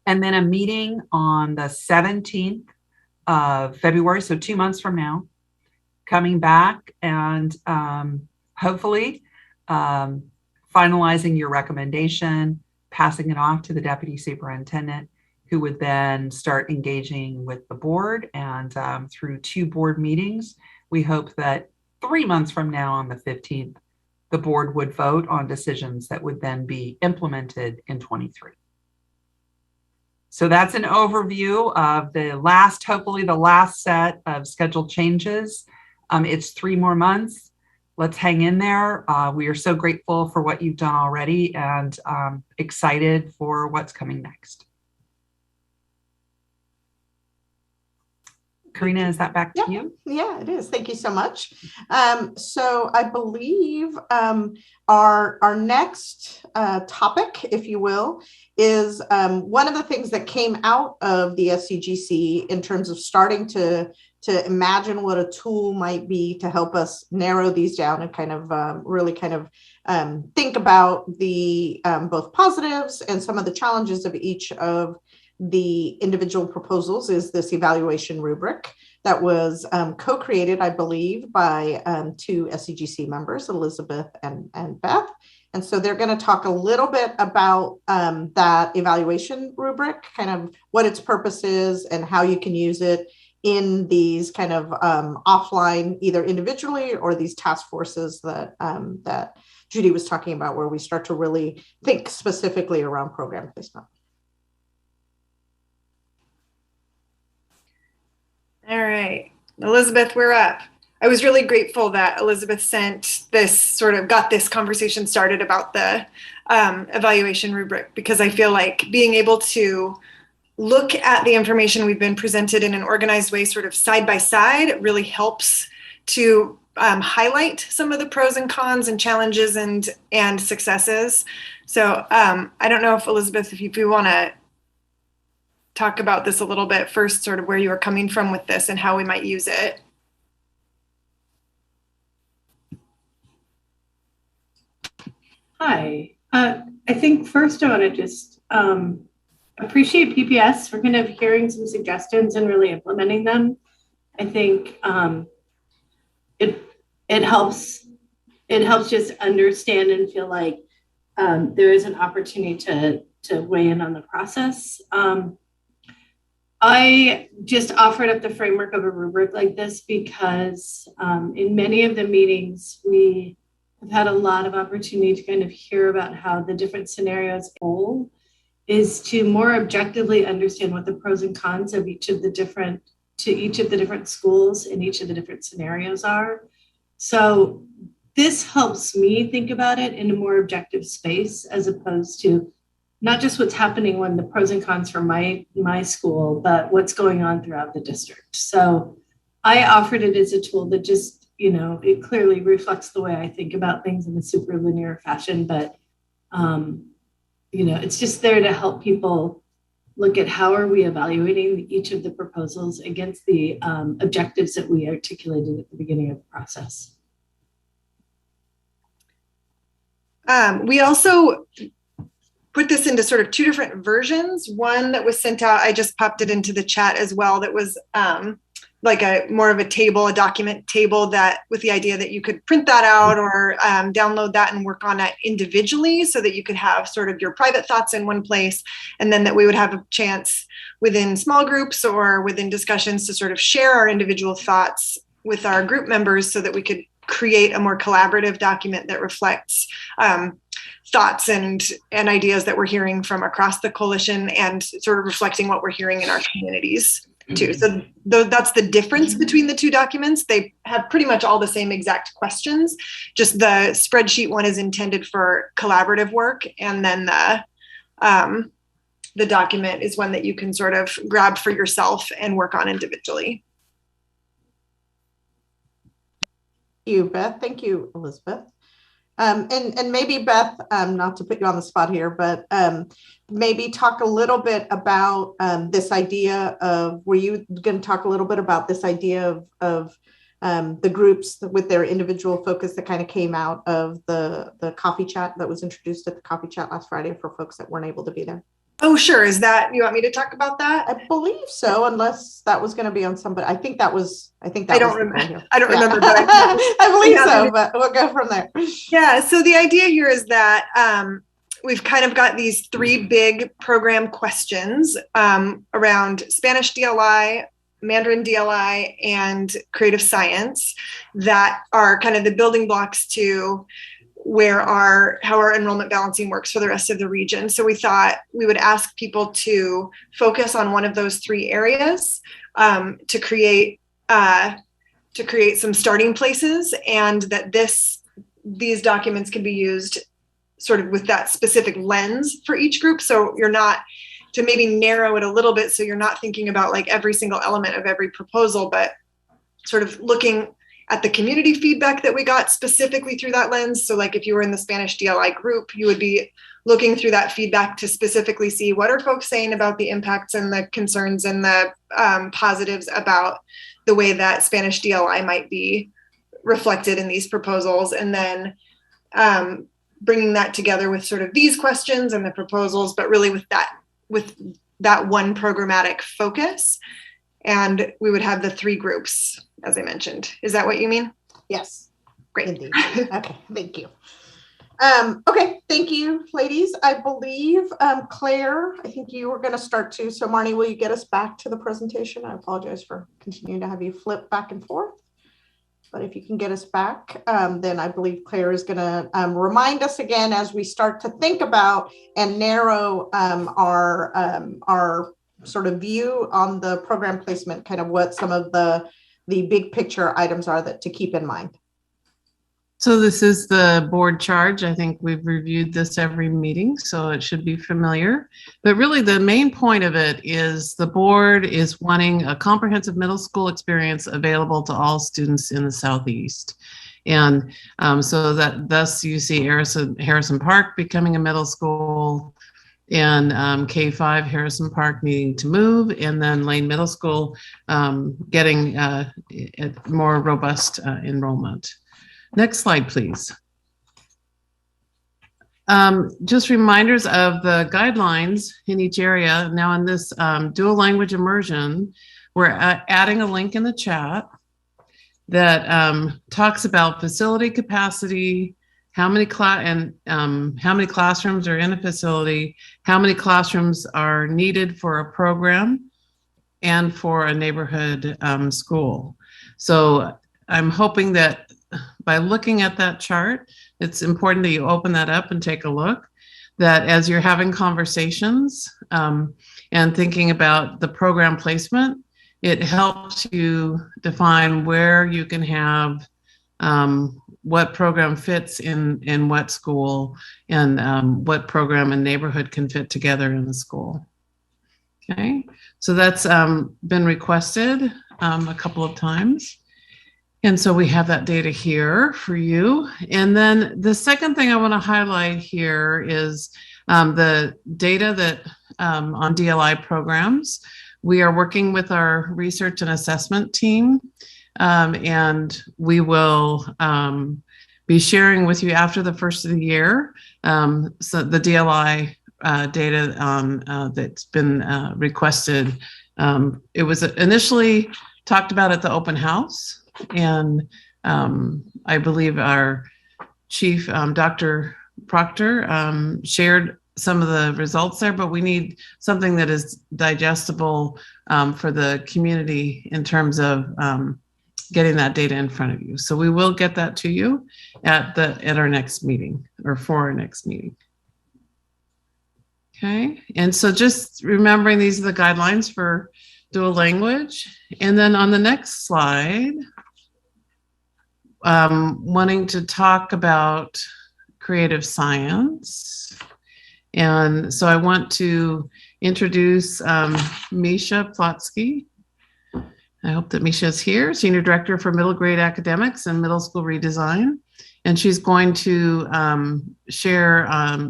And then a meeting on the 17th of February, so 2 months from now, coming back and hopefully finalizing your recommendation, passing it off to the deputy superintendent, who would then start engaging with the board. And through 2 board meetings, we hope that 3 months from now on the 15th, the board would vote on decisions that would then be implemented in 23. So that's an overview of the last, hopefully the last set of scheduled changes. It's 3 more months. Let's hang in there. We are so grateful for what you've done already and excited for what's coming next. Karina, is that back to you? Yeah, it is. Thank you so much. So I believe our next topic, if you will, is one of the things that came out of the SCGC in terms of starting to imagine what a tool might be to help us narrow these down and kind of really kind of think about the both positives and some of the challenges of each of the individual proposals is this evaluation rubric that was co-created, I believe, by 2 SCGC members, Elizabeth and Beth. And so they're going to talk a little bit about that evaluation rubric, kind of what its purpose is and how you can use it in these kind of offline, either individually or these task forces that that Judy was talking about, where we start to really think specifically around program placement. All right, Elizabeth, we're up. I was really grateful that Elizabeth sent this, got this conversation started about the evaluation rubric, because I feel like being able to look at the information we've been presented in an organized way, sort of side by side, really helps to highlight some of the pros and cons and challenges and successes. So I don't know if Elizabeth, if you want to talk about this a little bit first, sort of where you are coming from with this and how we might use it. Hi, I think first I want to just appreciate PPS for kind of hearing some suggestions and really implementing them. I think it helps just understand and feel like there is an opportunity to weigh in on the process. I just offered up the framework of a rubric like this because in many of the meetings, we have had a lot of opportunity to kind of hear about how the different scenarios goal is to more objectively understand what the pros and cons of each of the different schools in each of the different scenarios are. So this helps me think about it in a more objective space, as opposed to not just what's happening when the pros and cons for my school, but what's going on throughout the district. So I offered it as a tool that just, it clearly reflects the way I think about things in a super linear fashion, but it's just there to help people look at how are we evaluating each of the proposals against the objectives that we articulated at the beginning of the process. We also put this into sort of 2 different versions. One that was sent out, I just popped it into the chat as well, that was like a more of a table, a document table, that with the idea that you could print that out or download that and work on it individually, so that you could have sort of your private thoughts in one place, and then that we would have a chance within small groups or within discussions to sort of share our individual thoughts with our group members, so that we could create a more collaborative document that reflects thoughts and ideas that we're hearing from across the coalition, and sort of reflecting what we're hearing in our communities too. So that's the difference between the 2 documents. They have pretty much all the same exact questions, just the spreadsheet one is intended for collaborative work, and then the document is one that you can sort of grab for yourself and work on individually. Thank you, Beth. Thank you, Elizabeth. And maybe Beth, not to put you on the spot here, but maybe talk a little bit about this idea of, were you going to talk a little bit about this idea of the groups with their individual focus that kind of came out of the coffee chat that was introduced at the coffee chat last Friday for folks that weren't able to be there? Oh, sure. Is that, you want me to talk about that? I believe so, unless that was going to be on somebody. I think that was. I don't remember. I don't remember, but I believe so. But we'll go from there. Yeah. So the idea here is that we've kind of got these 3 big program questions around Spanish DLI, Mandarin DLI, and creative science, that are kind of the building blocks to how our enrollment balancing works for the rest of the region. So we thought we would ask people to focus on one of those 3 areas to create some starting places, and that these documents can be used sort of with that specific lens for each group. So you're not, to maybe narrow it a little bit, so you're not thinking about like every single element of every proposal, but sort of looking at the community feedback that we got specifically through that lens. So like if you were in the Spanish DLI group, you would be looking through that feedback to specifically see what are folks saying about the impacts and the concerns and the positives about the way that Spanish DLI might be reflected in these proposals. And then bringing that together with sort of these questions and the proposals, but really with that one programmatic focus. And we would have the 3 groups, as I mentioned. Is that what you mean? Yes. Great. Indeed. Okay, thank you. Okay, thank you, ladies. I believe, Claire, I think you were going to start too. So Marnie, will you get us back to the presentation? I apologize for continuing to have you flip back and forth. But if you can get us back, then I believe Claire is going to remind us again as we start to think about and narrow our sort of view on the program placement, kind of what some of the big picture items are that to keep in mind. So this is the board charge. I think we've reviewed this every meeting, so it should be familiar. But really the main point of it is the board is wanting a comprehensive middle school experience available to all students in the Southeast. And so that thus you see Harrison Park becoming a middle school, and K5 Harrison Park needing to move, and then Lane Middle School getting a more robust enrollment. Next slide, please. Just reminders of the guidelines in each area. Now in this dual language immersion, we're adding a link in the chat that talks about facility capacity, how many classrooms are in a facility, how many classrooms are needed for a program and for a neighborhood school. So I'm hoping that by looking at that chart, it's important that you open that up and take a look, that as you're having conversations and thinking about the program placement, it helps you define where you can have what program fits in what school, and what program and neighborhood can fit together in the school. Okay, so that's been requested a couple of times. And so we have that data here for you. And then the second thing I want to highlight here is the data that on DLI programs. We are working with our research and assessment team, and we will be sharing with you after the first of the year so the DLI data that's been requested. It was initially talked about at the open house. And I believe our chief, Dr. Proctor, shared some of the results there, but we need something that is digestible for the community in terms of getting that data in front of you. So we will get that to you at our next meeting, or for our next meeting. Okay, and so just remembering these are the guidelines for dual language. And then on the next slide, wanting to talk about creative science. And so I want to introduce Misha Plotsky. I hope that Misha is here, Senior Director for Middle Grade Academics and Middle School Redesign. And she's going to share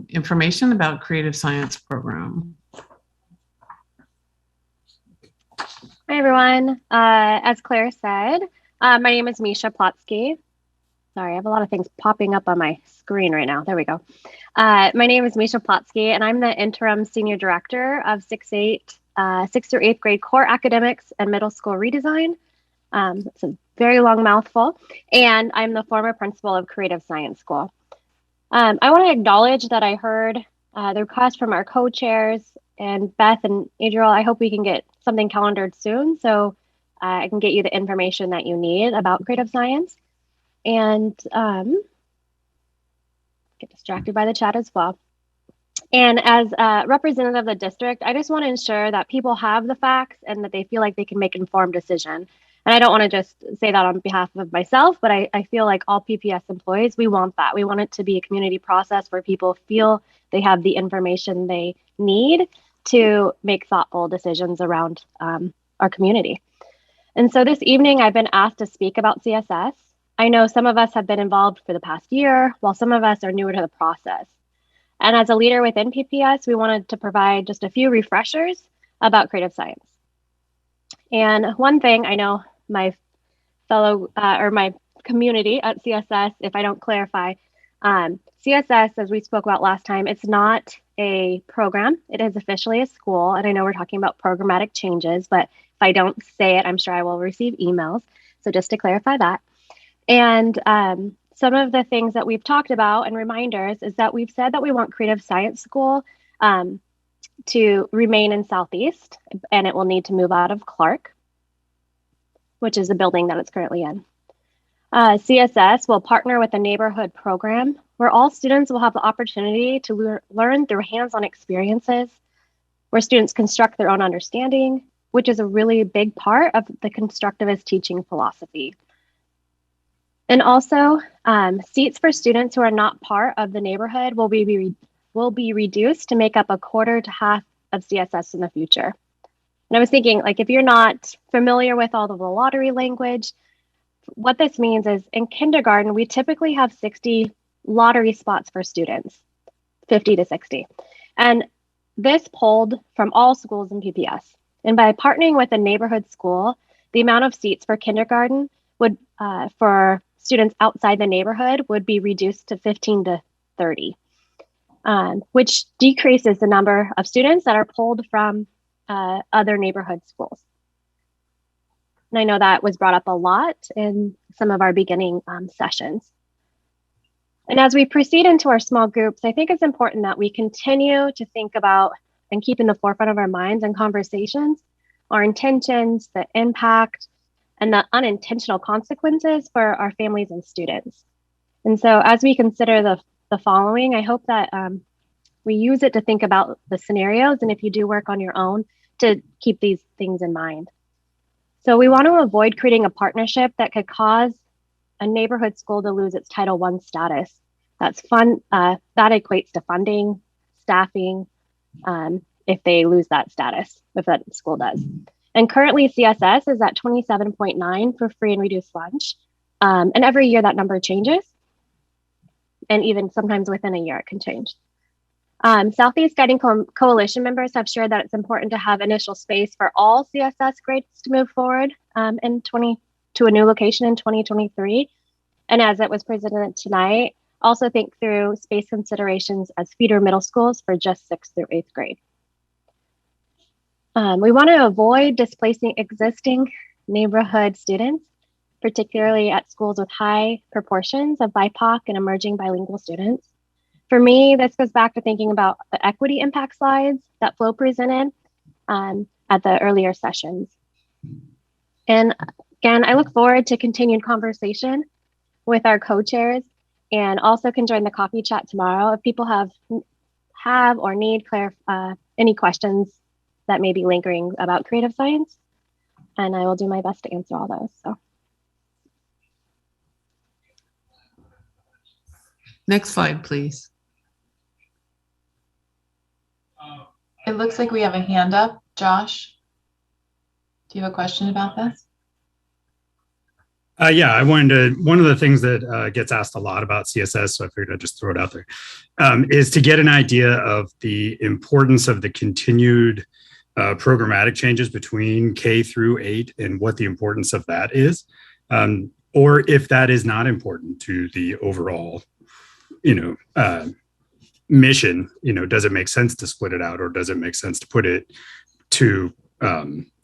information about Creative Science Program. Hi, everyone. As Claire said, my name is Misha Plotsky. Sorry, I have a lot of things popping up on my screen right now. There we go. My name is Misha Plotsky, and I'm the Interim Senior Director of 6th through 8th grade core academics and middle school redesign. It's a very long mouthful. And I'm the former principal of Creative Science School. I want to acknowledge that I heard the request from our co-chairs, and Beth and Adriel. I hope we can get something calendared soon so I can get you the information that you need about creative science. And get distracted by the chat as well. And as a representative of the district, I just want to ensure that people have the facts and that they feel like they can make an informed decision. And I don't want to just say that on behalf of myself, but I feel like all PPS employees, we want that. We want it to be a community process where people feel they have the information they need to make thoughtful decisions around our community. And so this evening, I've been asked to speak about CSS. I know some of us have been involved for the past year, while some of us are newer to the process. And as a leader within PPS, we wanted to provide just a few refreshers about creative science. And one thing I know my fellow or my community at CSS, if I don't clarify, CSS, as we spoke about last time, it's not a program. It is officially a school. And I know we're talking about programmatic changes, but if I don't say it, I'm sure I will receive emails. So just to clarify that. And some of the things that we've talked about and reminders is that we've said that we want Creative Science School to remain in Southeast, and it will need to move out of Clark, which is the building that it's currently in. CSS will partner with a neighborhood program where all students will have the opportunity to learn through hands-on experiences, where students construct their own understanding, which is a really big part of the constructivist teaching philosophy. And also, seats for students who are not part of the neighborhood will be reduced to make up a quarter to half of CSS in the future. And I was thinking, like, if you're not familiar with all of the lottery language, what this means is in kindergarten, we typically have 60 lottery spots for students, 50 to 60. And this pulled from all schools in PPS. And by partnering with a neighborhood school, the amount of seats for kindergarten would, for students outside the neighborhood, would be reduced to 15 to 30, which decreases the number of students that are pulled from other neighborhood schools. And I know that was brought up a lot in some of our beginning sessions. And as we proceed into our small groups, I think it's important that we continue to think about and keep in the forefront of our minds and conversations our intentions, the impact, and the unintentional consequences for our families and students. And so as we consider the following, I hope that we use it to think about the scenarios, and if you do work on your own, to keep these things in mind. So we want to avoid creating a partnership that could cause a neighborhood school to lose its Title I status. That equates to funding, staffing, if they lose that status, if that school does. And currently CSS is at 27.9 for free and reduced lunch. And every year that number changes. And even sometimes within a year it can change. Southeast Guiding Coalition members have shared that it's important to have initial space for all CSS grades to move forward to a new location in 2023. And as it was presented tonight, also think through space considerations as feeder middle schools for just 6th through 8th grade. We want to avoid displacing existing neighborhood students, particularly at schools with high proportions of BIPOC and emerging bilingual students. For me, this goes back to thinking about the equity impact slides that Flo presented at the earlier sessions. And again, I look forward to continued conversation with our co-chairs, and also can join the coffee chat tomorrow if people have or need any questions that may be lingering about creative science. And I will do my best to answer all those. So. Next slide, please. It looks like we have a hand up. Josh, do you have a question about this? Yeah, I wanted to, one of the things that gets asked a lot about CSS, so I figured I'd just throw it out there, is to get an idea of the importance of the continued programmatic changes between K through 8 and what the importance of that is, or if that is not important to the overall, mission. Does it make sense to split it out, or does it make sense to put it to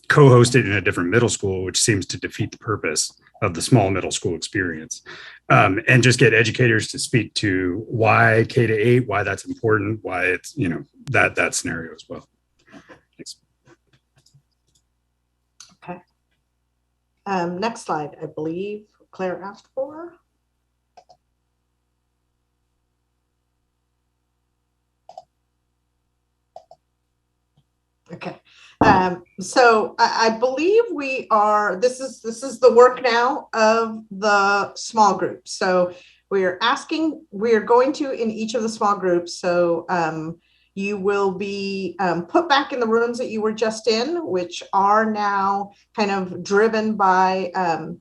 co-host it in a different middle school, which seems to defeat the purpose of the small middle school experience, and just get educators to speak to why K to 8, why that's important, why it's, that scenario as well. Thanks. Okay. Next slide, I believe Claire asked for. Okay. So I believe we are, this is the work now of the small groups. So we're going to, in each of the small groups. So you will be put back in the rooms that you were just in, which are now kind of driven by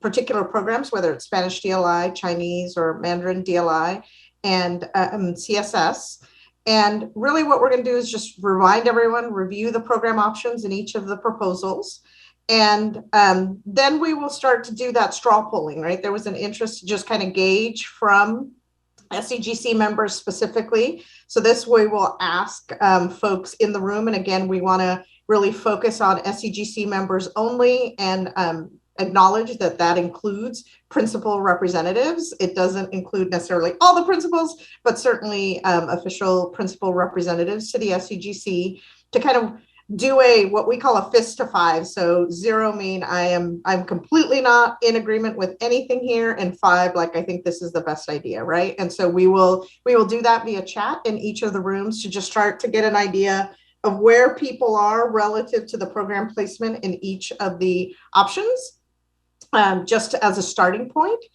particular programs, whether it's Spanish DLI, Chinese, or Mandarin DLI, and CSS. And really what we're going to do is just remind everyone, review the program options in each of the proposals. And then we will start to do that straw polling, right? There was an interest to just kind of gauge from SCGC members specifically. So this way we'll ask folks in the room. And again, we want to really focus on SCGC members only and acknowledge that that includes principal representatives. It doesn't include necessarily all the principals, but certainly official principal representatives to the SCGC to kind of do what we call a fist to 5. So 0 mean I'm completely not in agreement with anything here, and 5 like I think this is the best idea, right? And so we will do that via chat in each of the rooms to just start to get an idea of where people are relative to the program placement in each of the options. Just as a starting point,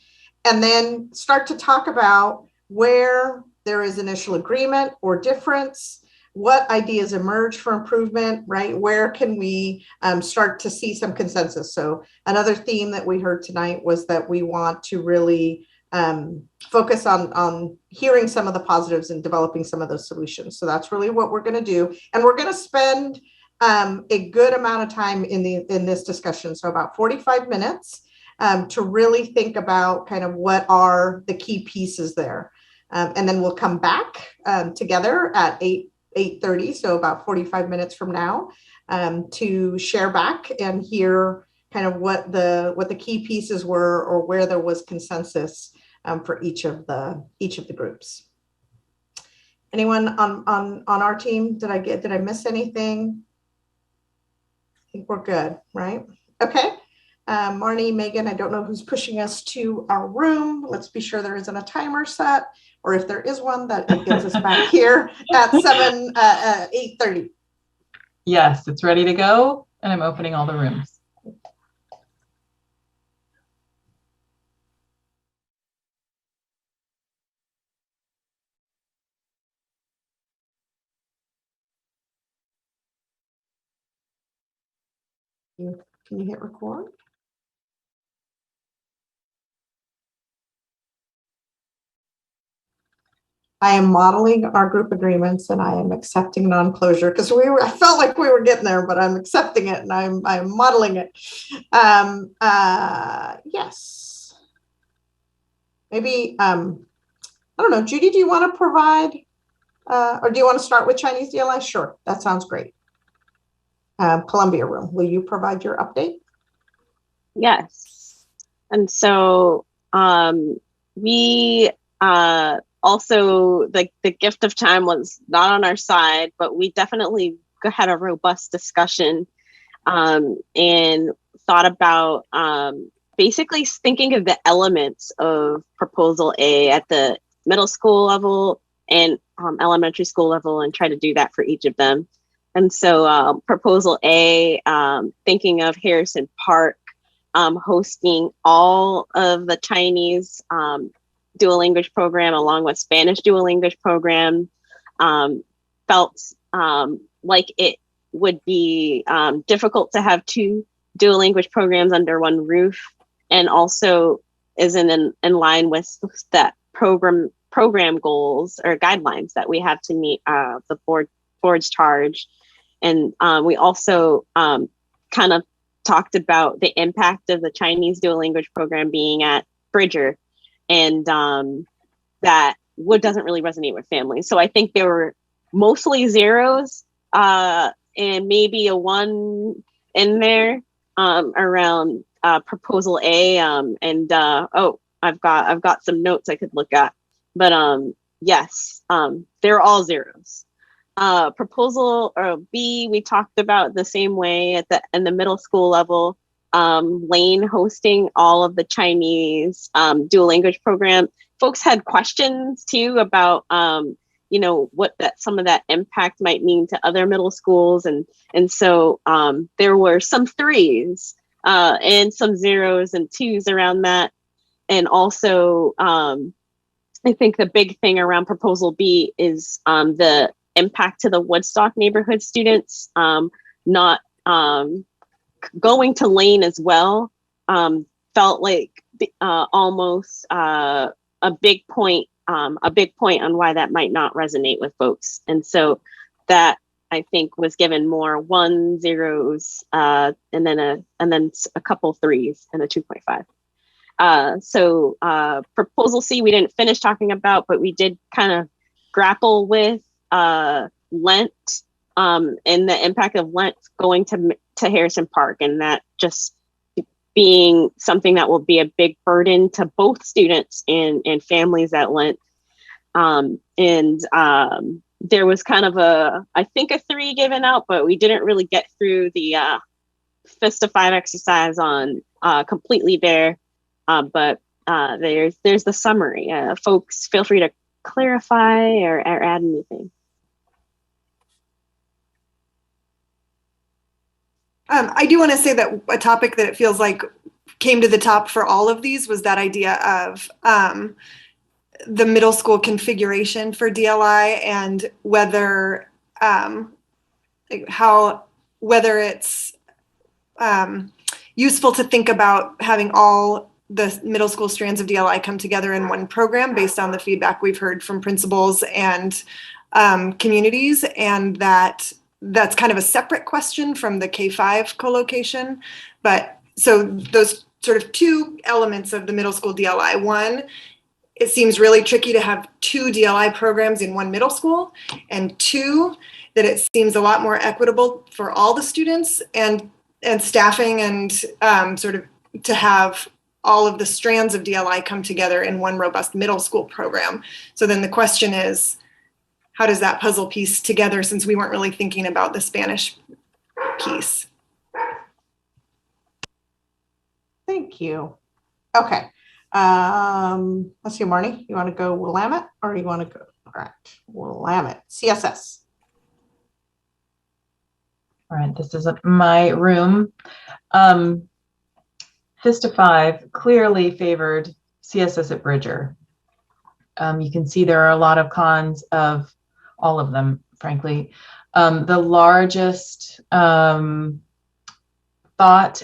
and then start to talk about where there is initial agreement or difference, what ideas emerge for improvement, right? Where can we start to see some consensus? So another theme that we heard tonight was that we want to really focus on hearing some of the positives and developing some of those solutions. So that's really what we're going to do. And we're going to spend a good amount of time in this discussion. So about 45 minutes. To really think about kind of what are the key pieces there. And then we'll come back together at 8:30, so about 45 minutes from now, to share back and hear kind of what the key pieces were or where there was consensus for each of the groups. Anyone on our team? Did I miss anything? I think we're good, right? Okay. Marnie, Megan, I don't know who's pushing us to our room. Let's be sure there isn't a timer set, or if there is one, that it gets us back here at 8:30. Yes, it's ready to go, and I'm opening all the rooms. Can you hit record? I am modeling our group agreements and I am accepting non-closure because I felt like we were getting there, but I'm accepting it and I'm modeling it. Yes. Maybe, I don't know, Judy, do you want to provide, or do you want to start with Chinese DLI? Sure, that sounds great. Columbia room, will you provide your update? Yes. And so we also, the gift of time was not on our side, but we definitely had a robust discussion and thought about basically thinking of the elements of Proposal A at the middle school level and elementary school level and try to do that for each of them. And so Proposal A, thinking of Harrison Park hosting all of the Chinese dual language program along with Spanish dual language program, felt like it would be difficult to have 2 dual language programs under one roof, and also isn't in line with that program goals or guidelines that we have to meet the board's charge. And we also kind of talked about the impact of the Chinese dual language program being at Bridger, and that doesn't really resonate with families. So I think there were mostly zeros and maybe a 1 in there around Proposal A. I've got some notes I could look at, but yes, they're all zeros. Proposal B, we talked about the same way in the middle school level. Lane hosting all of the Chinese dual language program. Folks had questions too about what some of that impact might mean to other middle schools. And so there were some 3s and some 0s and 2s around that. And also, I think the big thing around Proposal B is the impact to the Woodstock neighborhood students. Not going to Lane as well felt like almost a big point on why that might not resonate with folks. And so that, I think, was given more 1, 0s, and then a couple 3s and a 2.5. So Proposal C, we didn't finish talking about, but we did kind of grapple with Lent and the impact of Lent going to Harrison Park, and that just being something that will be a big burden to both students and families at Lent. There was kind of I think a 3 given out, but we didn't really get through the Fist of 5 exercise on Completely Bare. But there's the summary. Folks, feel free to clarify or add anything. I do want to say that a topic that it feels like came to the top for all of these was that idea of the middle school configuration for DLI, and whether it's useful to think about having all the middle school strands of DLI come together in one program based on the feedback we've heard from principals and communities, and that's kind of a separate question from the K-5 co-location. But so those sort of 2 elements of the middle school DLI. 1, it seems really tricky to have 2 DLI programs in one middle school, and 2, that it seems a lot more equitable for all the students and staffing and sort of to have all of the strands of DLI come together in one robust middle school program. So then the question is, how does that puzzle piece together, since we weren't really thinking about the Spanish piece? Thank you. Okay. Let's see, Marnie, you want to go Willamette or you want to go? All right, Willamette, CSS. All right, this is my room. Fist of 5 clearly favored CSS at Bridger. You can see there are a lot of cons of all of them, frankly. The largest thought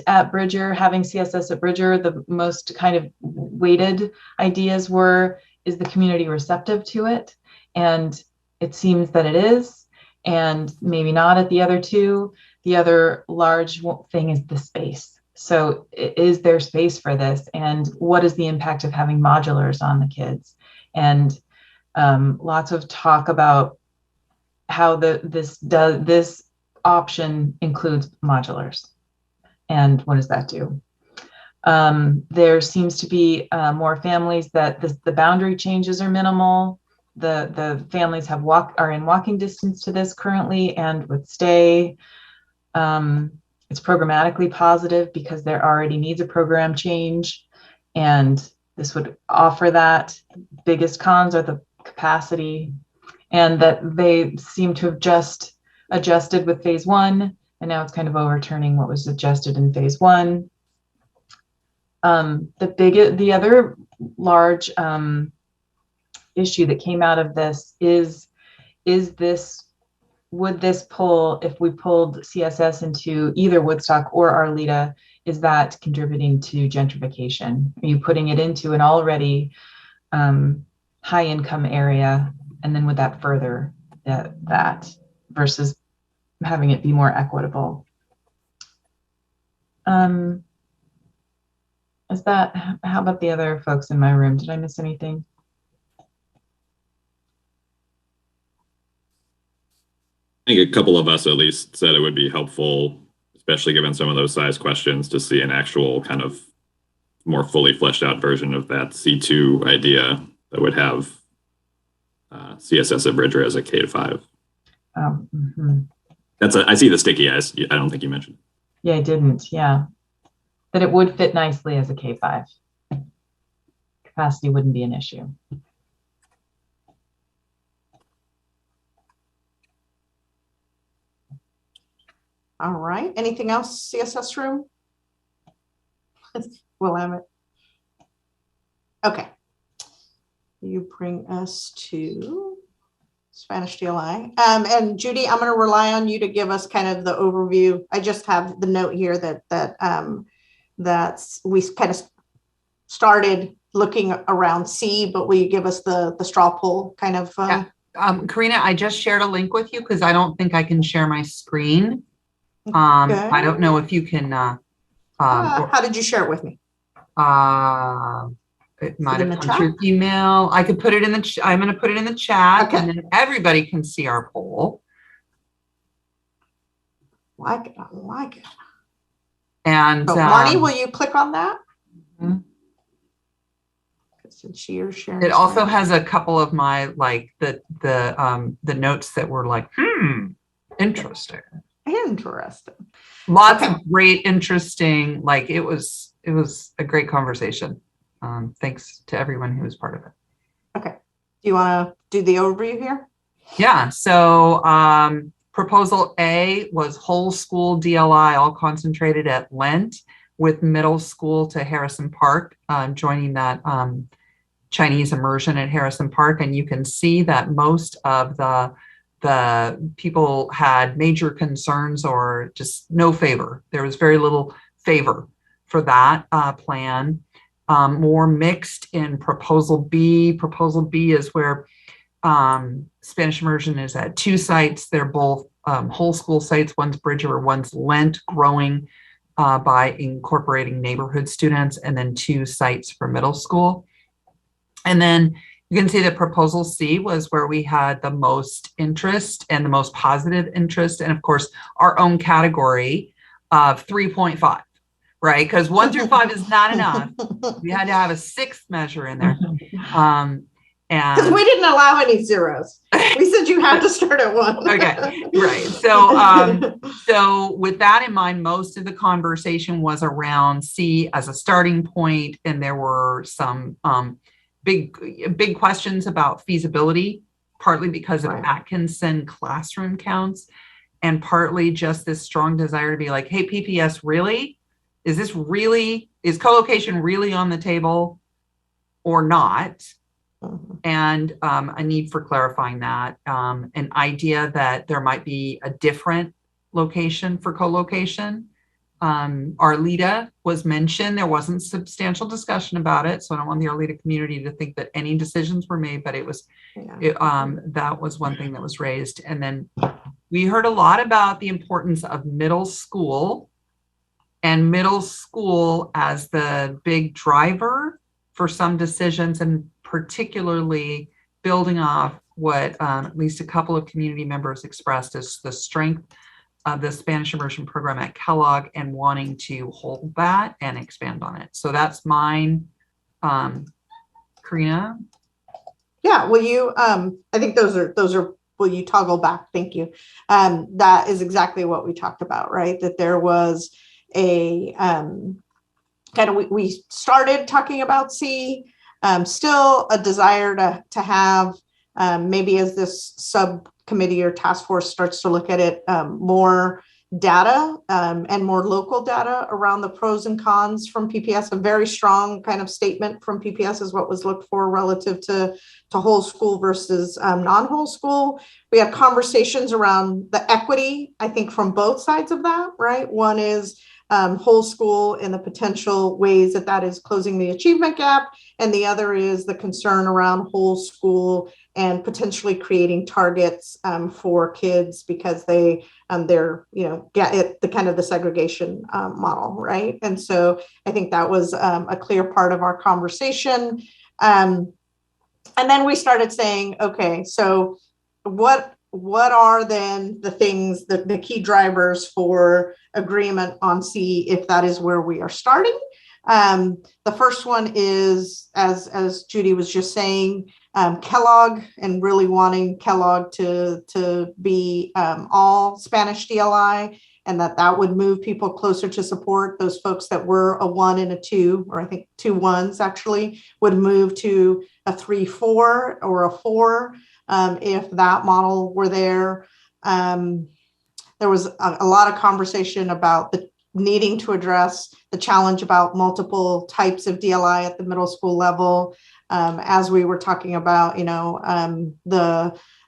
at Bridger, having CSS at Bridger, the most kind of weighted ideas were, is the community receptive to it? And it seems that it is, and maybe not at the other 2. The other large thing is the space. So is there space for this? And what is the impact of having modulars on the kids? And lots of talk about how this option includes modulars. And what does that do? There seems to be more families that the boundary changes are minimal. The families are in walking distance to this currently and would stay. It's programmatically positive because there already needs a program change, and this would offer that. Biggest cons are the capacity, and that they seem to have just adjusted with phase 1, and now it's kind of overturning what was adjusted in phase 1. The other large issue that came out of this is would this pull, if we pulled CSS into either Woodstock or Arleta, is that contributing to gentrification? Are you putting it into an already high income area, and then would that further that versus having it be more equitable? How about the other folks in my room? Did I miss anything? I think a couple of us at least said it would be helpful, especially given some of those size questions, to see an actual kind of more fully fleshed out version of that C2 idea that would have CSS at Bridger as a K-5. Oh, mm-hmm. I see the sticky eyes. I don't think you mentioned. Yeah, I didn't. Yeah. That it would fit nicely as a K-5. Capacity wouldn't be an issue. All right. Anything else, CSS room? Willamette. Okay. You bring us to Spanish DLI. And Judy, I'm going to rely on you to give us kind of the overview. I just have the note here that we kind of started looking around C, but will you give us the straw poll kind of? Karina, I just shared a link with you because I don't think I can share my screen. I don't know if you can. How did you share it with me? It might have come through email. I could put it in the. I'm going to put it in the chat, okay. And then everybody can see our poll. I like it. And Marnie, will you click on that? Mm-hmm. Since you're sharing. It also has a couple of my the notes that were like, interesting. Interesting. Lots of great, interesting. It was a great conversation. Thanks to everyone who was part of it. Okay. Do you want to do the overview here? Yeah. So proposal A was whole school DLI, all concentrated at Lent, with middle school to Harrison Park, joining that Chinese immersion at Harrison Park. And you can see that most of the people had major concerns or just no favor. There was very little favor for that plan. More mixed in proposal B. Proposal B is where Spanish immersion is at 2 sites. They're both whole school sites. One's Bridger, one's Lent, growing by incorporating neighborhood students, and then 2 sites for middle school. And then you can see that proposal C was where we had the most interest and the most positive interest. And of course, our own category of 3.5. Right, because 1 through 5 is not enough. We had to have a 6th measure in there, and because we didn't allow any zeros. We said you had to start at 1. Okay, right. So with that in mind, most of the conversation was around C as a starting point, and there were some big questions about feasibility, partly because of Atkinson classroom counts, and partly just this strong desire to be like, hey, PPS, really? Is co-location really on the table or not? And a need for clarifying that, an idea that there might be a different location for co-location. Arleta was mentioned. There wasn't substantial discussion about it, so I don't want the Arleta community to think that any decisions were made, but that was one thing that was raised. And then we heard a lot about the importance of middle school, and middle school as the big driver for some decisions, and particularly building off what at least a couple of community members expressed as the strength of the Spanish immersion program at Kellogg and wanting to hold that and expand on it. So that's mine. Karina? Yeah, will you, I think those are, will you toggle back? Thank you. That is exactly what we talked about, right? That there was a we started talking about C, still a desire to have maybe as this subcommittee or task force starts to look at it, more data and more local data around the pros and cons from PPS. A very strong kind of statement from PPS is what was looked for relative to whole school versus non-whole school. We had conversations around the equity, I think, from both sides of that, right? One is whole school and the potential ways that is closing the achievement gap. And the other is the concern around whole school and potentially creating targets for kids because they're, get it, the kind of the segregation model, right? And so I think that was a clear part of our conversation. And then we started saying, okay, so what are then the things, the key drivers for agreement on C if that is where we are starting? The first one is, as Judy was just saying, Kellogg, and really wanting Kellogg to be all Spanish DLI, and that would move people closer to support. Those folks that were a 1 and a 2, or I think 2 1s actually, would move to a 3-4 or a 4 if that model were there. there was a lot of conversation about the needing to address the challenge about multiple types of DLI at the middle school level. As we were talking about,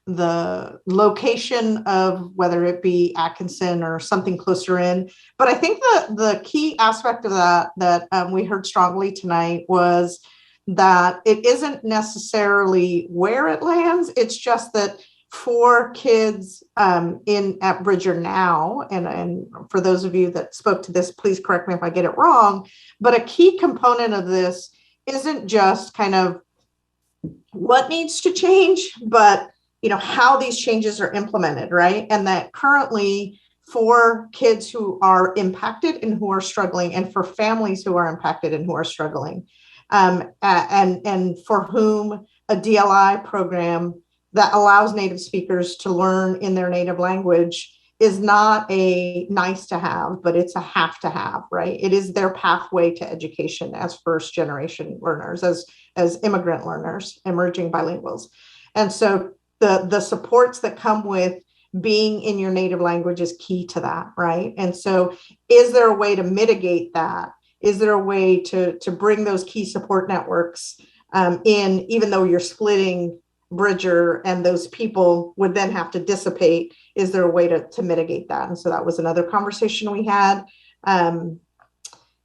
the location of whether it be Atkinson or something closer in. But I think the key aspect of that we heard strongly tonight was that it isn't necessarily where it lands. It's just that for kids at Bridger now, and for those of you that spoke to this, please correct me if I get it wrong, but a key component of this isn't just kind of what needs to change, but how these changes are implemented, right? And that currently for kids who are impacted and who are struggling, and for families who are impacted and who are struggling, and for whom a DLI program that allows native speakers to learn in their native language is not a nice to have, but it's a have to have, right? It is their pathway to education as first generation learners, as immigrant learners, emerging bilinguals. And so the supports that come with being in your native language is key to that, right? And so is there a way to mitigate that? Is there a way to bring those key support networks in, even though you're splitting Bridger and those people would then have to dissipate? Is there a way to mitigate that? And so that was another conversation we had.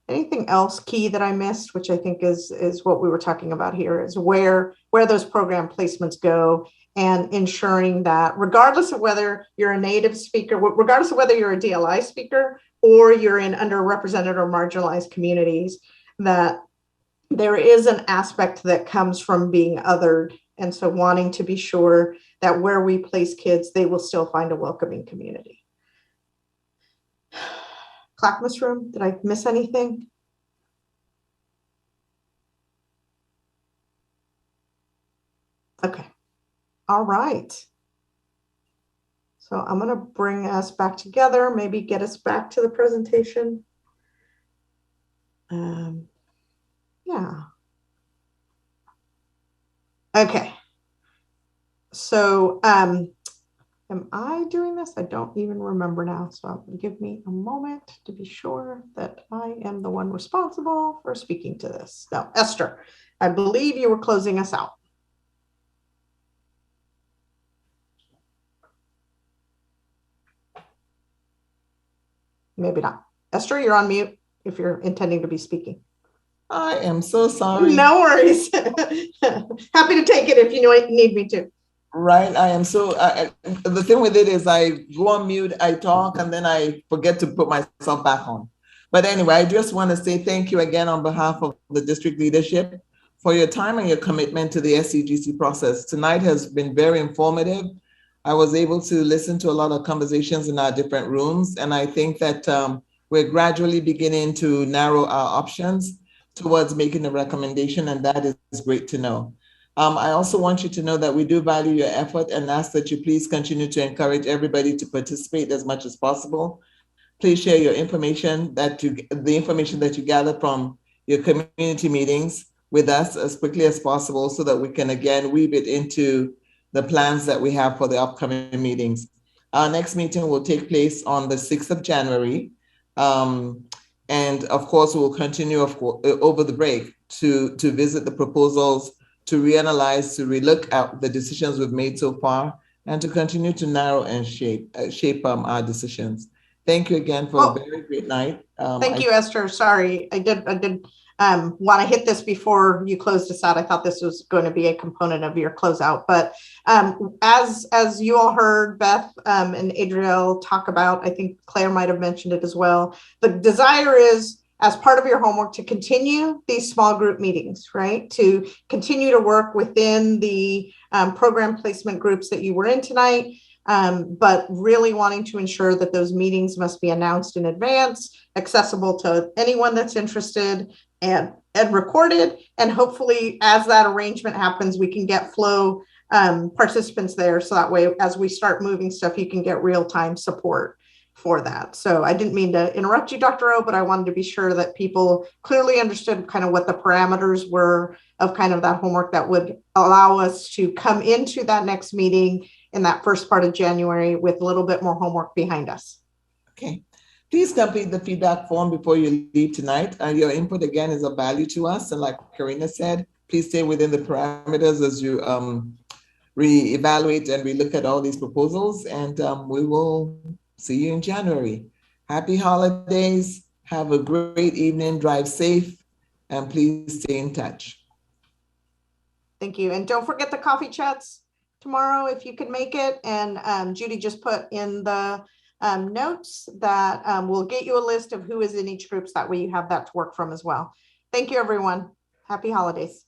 Anything else key that I missed, which I think is what we were talking about here, is where those program placements go, and ensuring that regardless of whether you're a native speaker, regardless of whether you're a DLI speaker or you're in underrepresented or marginalized communities, that there is an aspect that comes from being othered. And so wanting to be sure that where we place kids, they will still find a welcoming community. Clackamas room, did I miss anything? Okay. All right. So I'm going to bring us back together, maybe get us back to the presentation. Yeah. Okay. So am I doing this? I don't even remember now. So give me a moment to be sure that I am the one responsible for speaking to this. No, Esther, I believe you were closing us out. Maybe not. Esther, you're on mute if you're intending to be speaking. I am so sorry. No worries. Happy to take it if you need me to. Right. I am so, the thing with it is I go on mute, I talk, and then I forget to put myself back on. But anyway, I just want to say thank you again on behalf of the district leadership for your time and your commitment to the SCGC process. Tonight has been very informative. I was able to listen to a lot of conversations in our different rooms, and I think that we're gradually beginning to narrow our options towards making a recommendation, and that is great to know. I also want you to know that we do value your effort and ask that you please continue to encourage everybody to participate as much as possible. Please share your information, the information that you gather from your community meetings with us as quickly as possible so that we can again weave it into the plans that we have for the upcoming meetings. Our next meeting will take place on the 6th of January. And of course, we'll continue over the break to visit the proposals, to reanalyze, to relook at the decisions we've made so far, and to continue to narrow and shape our decisions. Thank you again for a very great night. Thank you, Esther. Sorry, I did want to hit this before you closed us out. I thought this was going to be a component of your closeout, but as you all heard Beth and Adriel talk about, I think Claire might have mentioned it as well. The desire is, as part of your homework, to continue these small group meetings, right? To continue to work within the program placement groups that you were in tonight, but really wanting to ensure that those meetings must be announced in advance, accessible to anyone that's interested, and recorded. And hopefully, as that arrangement happens, we can get flow participants there. So that way, as we start moving stuff, you can get real-time support for that. So I didn't mean to interrupt you, Dr. O, but I wanted to be sure that people clearly understood kind of what the parameters were of kind of that homework that would allow us to come into that next meeting in that first part of January with a little bit more homework behind us. Okay. Please complete the feedback form before you leave tonight. Your input again is of value to us. And like Karina said, please stay within the parameters as you reevaluate and relook at all these proposals. And we will see you in January. Happy holidays. Have a great evening. Drive safe. And please stay in touch. Thank you. And don't forget the coffee chats tomorrow if you can make it. And Judy just put in the notes that we'll get you a list of who is in each group, so that way you have that to work from as well. Thank you, everyone. Happy holidays.